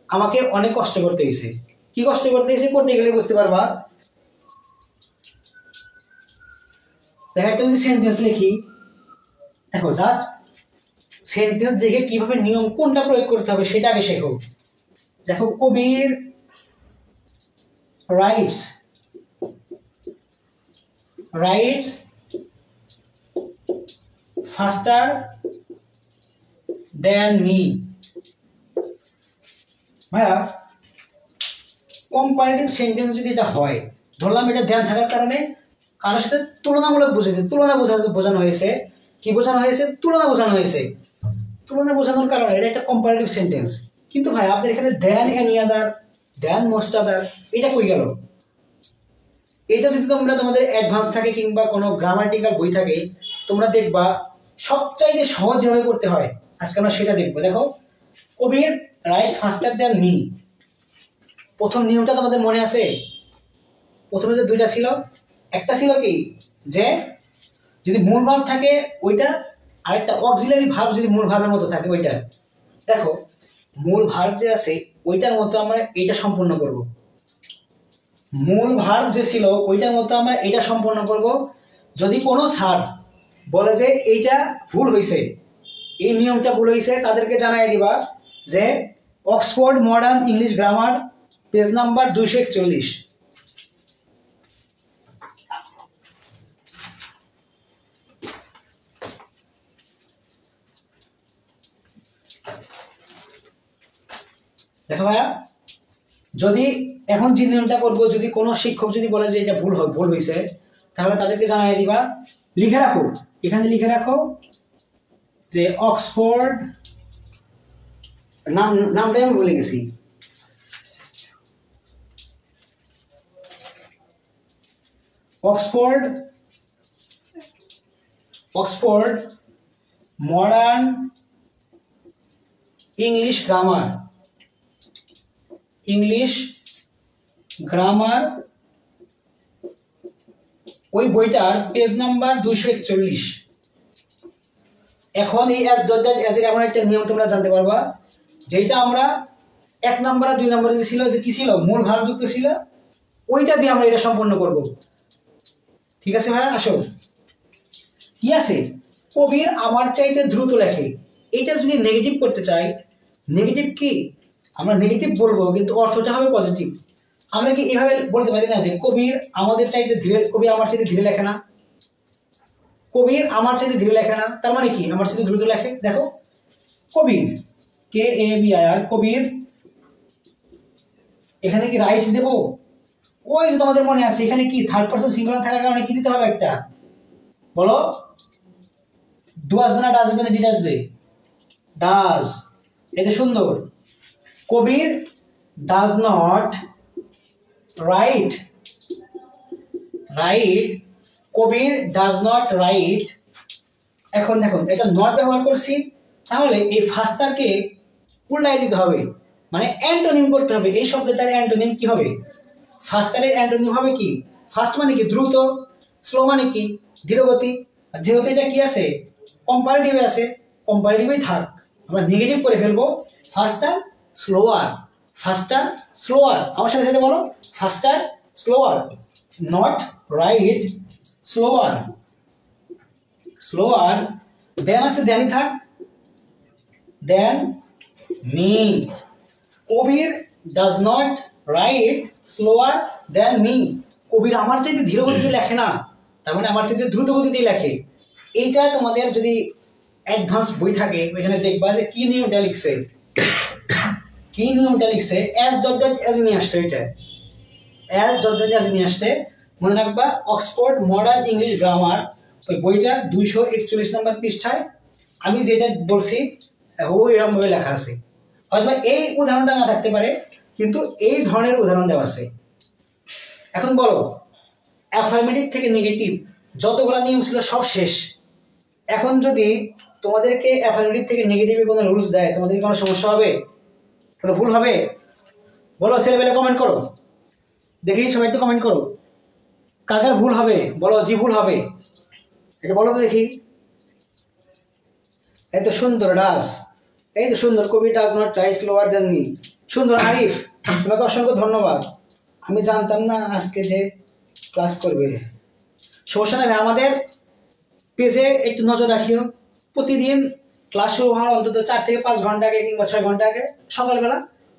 আমাকে অনেক কষ্ট করতে হয়েছে। কি কষ্ট করতে হয়েছে করতে গেলে বুঝতে পারবা। দেখো একটা যদি সেন্টেন্স লিখি, দেখো জাস্ট সেন্টেন্স দেখে কিভাবে নিয়ম কোনটা প্রয়োগ করতে হবে সেটা আগে শেখো। দেখো কবির রাইটস faster than me। ভাইয়া কম্পারেটিভ সেন্টেন্স যদি এটা হয়, ধরলাম এটা ধ্যান থাকার কারণে কারোর সাথে তুলনামূলক বুঝেছে, তুলনা বোঝানো হয়েছে। কি বোঝানো হয়েছে? তুলনা বোঝানো হয়েছে। তুলনা বোঝানোর কারণে এটা একটা কম্পারেটিভ সেন্টেন্স। কিন্তু ভাই আপনাদের এখানে দেন এনি আদার, দেন মোস্ট আদার, এটা কই গেল? এটা যদি তোমরা তোমাদের অ্যাডভান্স থাকে কিংবা কোনো গ্রামাটিক্যাল বই থাকে, তোমরা দেখবা সবচাইতে সহজ যেভাবে করতে হয় আজকে আমরা সেটা দেখবো। দেখো কবির রাইটস ফাস্টার দ্যান মি, প্রথম নিয়মটা তোমাদের মনে আছে? প্রথমে যে দুইটা ছিল, একটা ছিল কি যে যদি মূল ভার্ব থাকে ওইটা, আরেকটা অক্সিলারি ভার্ব যদি মূল ভার্বের মতো থাকে ওইটা। দেখো মূল ভার্ব যে আছে ওইটার মতো আমরা এইটা সম্পূর্ণ করব। মূল ভার্ব যে ছিল ওইটার মতো আমরা এটা সম্পন্ন করব। যদি কোনো স্যার বলে যে এইটা ভুল হয়েছে, এই নিয়মটা ভুল হয়েছে, তাদেরকে জানাই দিবা যে Oxford modern English grammar page number 241। দেখো ভাইয়া, যদি এখন যে নিয়মটা করবো, যদি কোনো শিক্ষক যদি বলে যে এটা ভুল হয়েছে, তাহলে তাদেরকে জানাই দিবা, লিখে রাখো, এখানে লিখে রাখো যে অক্সফোর্ড, নামটাই আমি ভুলে গেছি, অক্সফোর্ড মডার্ন ইংলিশ গ্রামার, ওই বইটার পেজ নাম্বার 241। এখন এই as এর এমন একটা নিয়ম তোমরা জানতে পারবা, যেটা আমরা 1 নাম্বার আর 2 নাম্বারে যে ছিল, যে কি ছিল, মূল ভারযুক্ত ছিল, ওইটা দিয়ে আমরা এটা সম্পন্ন করব। ঠিক আছে ভাই, আসো। কি আছে, কবির আমার চাইতে দ্রুত লেখে, এইটা যদি নেগেটিভ করতে চাই, নেগেটিভ কি, আমরা নেগেটিভ বলবো কিন্তু অর্থটা হবে পজিটিভ। আমরা কি এভাবে বলতে পারি না যে কবির আমার চাইতে ধীরে লেখে না, কবির আমার চাইতে ধীরে লেখে না, তার মানে কি আমার চাইতে দ্রুত লেখে। দেখো কবির, KABIR, কবির, এখানে কি রাইটস দেব, ওই যে তোমাদের মনে আছে এখানে কি থার্ড পারসন সিঙ্গুলার থাকার কারণে কি দিতে হবে, একটা বলো, ডু আসবে না ডাজ আসবে না, ডিট আসবে, ডাজ। এটা সুন্দর, Kabir does not write, Kabir does not write. এখন দেখুন এটা নট ব্যবহার করছি, তাহলে এই ফার্স্টারকে উল্টাই দিতে হবে, মানে অ্যান্টোনিম করতে হবে। এই শব্দটার অ্যান্টোনিম কি হবে, ফার্স্টারের অ্যান্টোনিম হবে কি, ফার্স্ট মানে কি দ্রুত, স্লো মানে কি ধীরগতি, আর যেহেতু এটা কি আছে কম্পারেটিভে আছে, কম্পারেটিভেই থাক, আমরা নেগেটিভ করে ফেলবো, ফার্স্টার স্লোয়ার, আমার সাথে সাথে বলো, faster slower, not write, slower, than আছে দেনই থাক, than me, Kabir does not write slower than me, Kabir আমার চাইতে ধীর গতিতে লেখে না, তার মানে আমার চাইতে দ্রুত গতিতে লেখে। এইটা তোমাদের যদি অ্যাডভান্স বই থাকে ওইখানে দেখবা যে কি নিয়মটা লিখছে, as নিয়ে আসছে, এটা as নিয়ে আসছে, মনে রাখবা অক্সফোর্ড মডার্ন ইংলিশ গ্রামার, ওই বইটার 241 নম্বর পৃষ্ঠায় আমি যেটা বলছি এরকম ভাবে লেখা আছে। হয়তো এই উদাহরণটা না থাকতে পারে, কিন্তু এই ধরনের উদাহরণ দেওয়া আছে। এখন বলো, অ্যাফার্মেটিভ থেকে নেগেটিভ যতগুলো নিয়ম ছিল সব শেষ। এখন যদি তোমাদেরকে অ্যাফার্মেটিভ থেকে নেগেটিভে কোনো রুলস দেয়, তোমাদের কোনো সমস্যা হবে, কোনো ভুল হবে? বলো, ছেলেবেলে কমেন্ট করো, দেখি সবাই একটু কমেন্ট করো, কার ভুল হবে বলো, জি ভুল হবে, এটা বলো তো দেখি। এই তো সুন্দর ডাজ, এই তো সুন্দর, কবি does not write slower than me, সুন্দর। আরিফ, তোমাকে অসংখ্য ধন্যবাদ, আমি জানতাম না আজকে যে ক্লাস করবে। সমস্যা নেই, আমাদের পেজে একটু নজর রাখিও, প্রতিদিন ক্লাস শুরু হওয়ার অন্তত 4 থেকে 5 ঘন্টা আগে কিংবা 6 ঘন্টা আগে সকালবেলা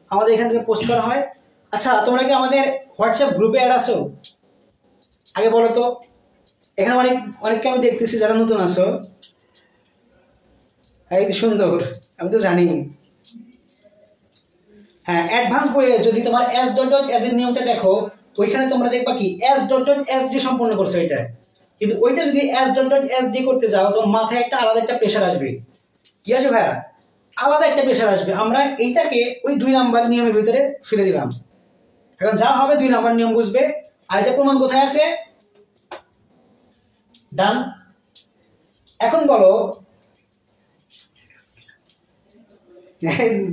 আমাদের এখান থেকে পোস্ট করা হয়। আচ্ছা, তোমরা কি আমাদের হোয়াটসঅ্যাপ গ্রুপে অ্যাড আছো? আগে বলো তো, এখানে অনেককে আমি দেখতেছি যারা নতুন আছো। এই সুন্দর, আমি তো জানি। হ্যাঁ, অ্যাডভান্স বইয়ে যদি তোমার as এর নিয়মটা দেখো, ওইখানে তোমরা দেখবা কি as যে সম্পূর্ণ করছো এটা, কিন্তু ওইটা যদি as যে করতে যাও তোমার মাথায় একটা আলাদা একটা প্রেশার আসবে। কি আসবে ভাইয়া? আলাদা একটা প্রেশার আসবে। আমরা এইটাকে ওই 2 নাম্বার নিয়মের ভিতরে ফেলে দিলাম। এখন যা হবে 2 নাম্বার নিয়ম বুঝবে। আর এটা প্রমাণ কোথায় আছে? ডান। এখন বলো,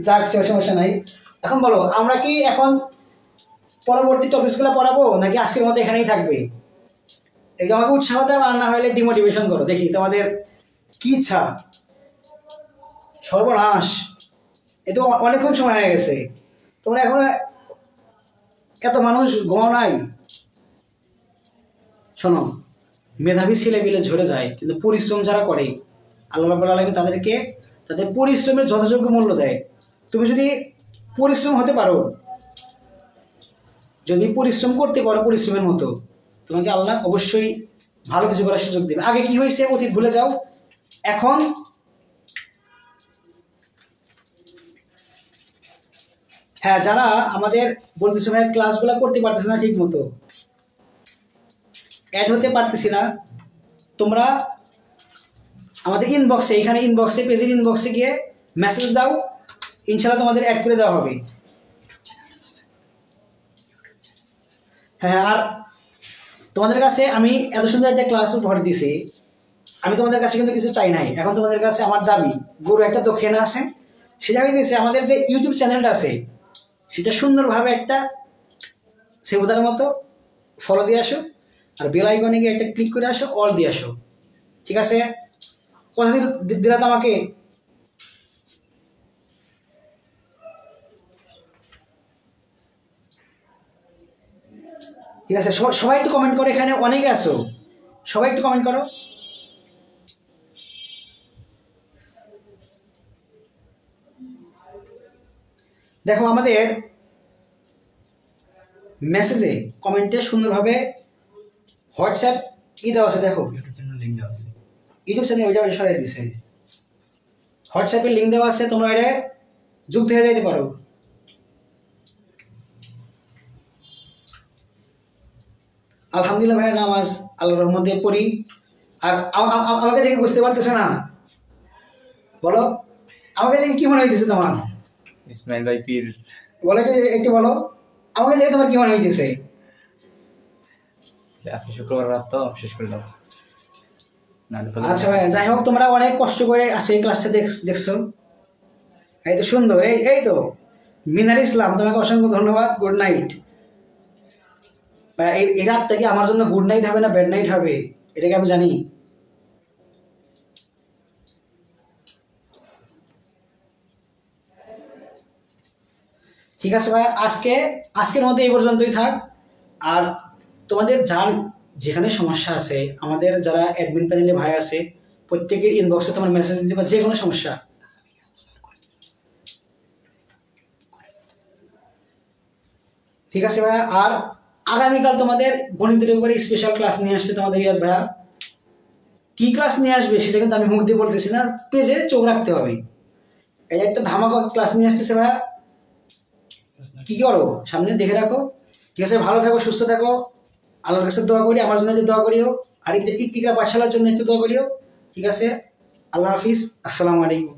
যাক সমস্যা নাই। এখন বলো, আমরা কি এখন পরবর্তী টপিকসগুলো পড়াবো নাকি আজকের মতো এখানেই থাকবে? এই আমাকে উৎসাহ দাও, আর না হলে ডিমোটিভেশন করো, দেখি তোমাদের কি ইচ্ছা। সর্বনাশ, এ তো অনেকক্ষণ সময় হয়ে গেছে, তোমরা এখন এত মানুষ ঘুমাও নাই। শোনো, মেধাবী ছেলেপিলে ঝরে যায়, কিন্তু পরিশ্রম যারা করে আল্লাহ রাব্বুল আলামিন তাদেরকে তাদের পরিশ্রমের যথাযোগ্য মূল্য দেয়। তুমি যদি পরিশ্রম হতে পারো, যদি পরিশ্রম করতে পারো পরিশ্রমের মতো, তোমাকে আল্লাহ অবশ্যই ভালো কিছু করার সুযোগ দেবে। আগে কি হয়েছে অতীত ভুলে যাও, হ্যাঁ, যারা আমাদের বলতেছে ভাই ক্লাসগুলো করতে পারতেছে না ঠিক মতো, অ্যাড হতে পারতেছি না, তোমরা আমাদের ইনবক্সে, এখানে ইনবক্সে, পেজের ইনবক্সে গিয়ে মেসেজ দাও, ইনশাল্লাহ তোমাদের অ্যাড করে দেওয়া হবে। হ্যাঁ, আর তোমাদের কাছে আমি এত সুন্দর একটা ক্লাস উপহার দিছি, আমি তোমাদের কাছে কিন্তু কিছু চাই নাই। এখন তোমাদের কাছে আমার দাবি, গরু একটা দক্ষিণা আছে, সেটা হইতেছে আমাদের যে ইউটিউব চ্যানেলটা আছে সেটা সুন্দরভাবে একটা সেবদার মতো ফলো দিয়ে আসো, আর বেল আইকনে গিয়ে একটা ক্লিক করে আসো, অল দিয়ে আসো, ঠিক আছে? কথা দিলা তো আমাকে? ঠিক আছে, সবাই একটু কমেন্ট করো, এখানে অনেকে আছো, সবাই একটু কমেন্ট করো। দেখো আমাদের মেসেজে কমেন্টে সুন্দরভাবে হোয়াটসঅ্যাপ দেওয়া আছে, দেখো ইউটিউব চ্যানেল ওইটা সরাই দিছে, হোয়াটসঅ্যাপের লিঙ্ক দেওয়া আছে, তোমরা এটা যুক্ত হয়ে যাইতে পারো। আলহামদুলিল্লাহ ভাইয়ের নামাজ আল্লাহর রহমতে পড়ি। আর আমাকে দেখে বুঝতে পারতেছে না, বলো আমাকে দেখে কি মনে হইতেছে তোমার? ইসমাইল ভাই পীর বলো একটু বলো, আমাকে দেখে তোমার কি মনে হইতেছে? আজকে শুক্রবার রাত তো শেষ করে দাও। আচ্ছা ভাই, যাই হোক, তোমরা অনেক কষ্ট করে আজকে এই ক্লাসটা দেখছো, এই তো সুন্দর, এই তো মিনার ইসলাম, তোমাকে অসংখ্য ধন্যবাদ। Good night. এই রাতটা কি আমার জন্য গুড নাইট হবে না ব্যাড নাইট হবে, এটাকে আমি জানি। ঠিক আছে ভাই, আজকের মধ্যে এই পর্যন্তই থাক। আর তোমাদের যার যেখানে সমস্যা আছে, আমাদের যারা অ্যাডমিন প্যানেলে ভাই আছে, প্রত্যেকের ইনবক্সে তোমার মেসেজ দিতে পারো, যে কোনো সমস্যা। ঠিক আছে ভাইয়া, আর আগামীকাল তোমাদের গণিতের উপরে স্পেশাল ক্লাস নিয়ে আসছে তোমাদের রিয়াদ ভাইয়া। কি ক্লাস নিয়ে আসবে সেটা কিন্তু আমি মুখ দিয়ে বলতেছি না, পেজে চোখ রাখতে হবে। এই একটা ধামাকা ক্লাস নিয়ে আসতেছে ভাইয়া, কি করো সামনে দেখে রাখো। ঠিক আছে, ভালো থাকো, সুস্থ থাকো, আল্লাহর কাছে দোয়া করি, আমার জন্য একটু দোয়া করিও, আর ইকরা পাঠশালার জন্য একটু দোয়া করিও। ঠিক আছে, আল্লাহ হাফিজ, আসসালামু আলাইকুম।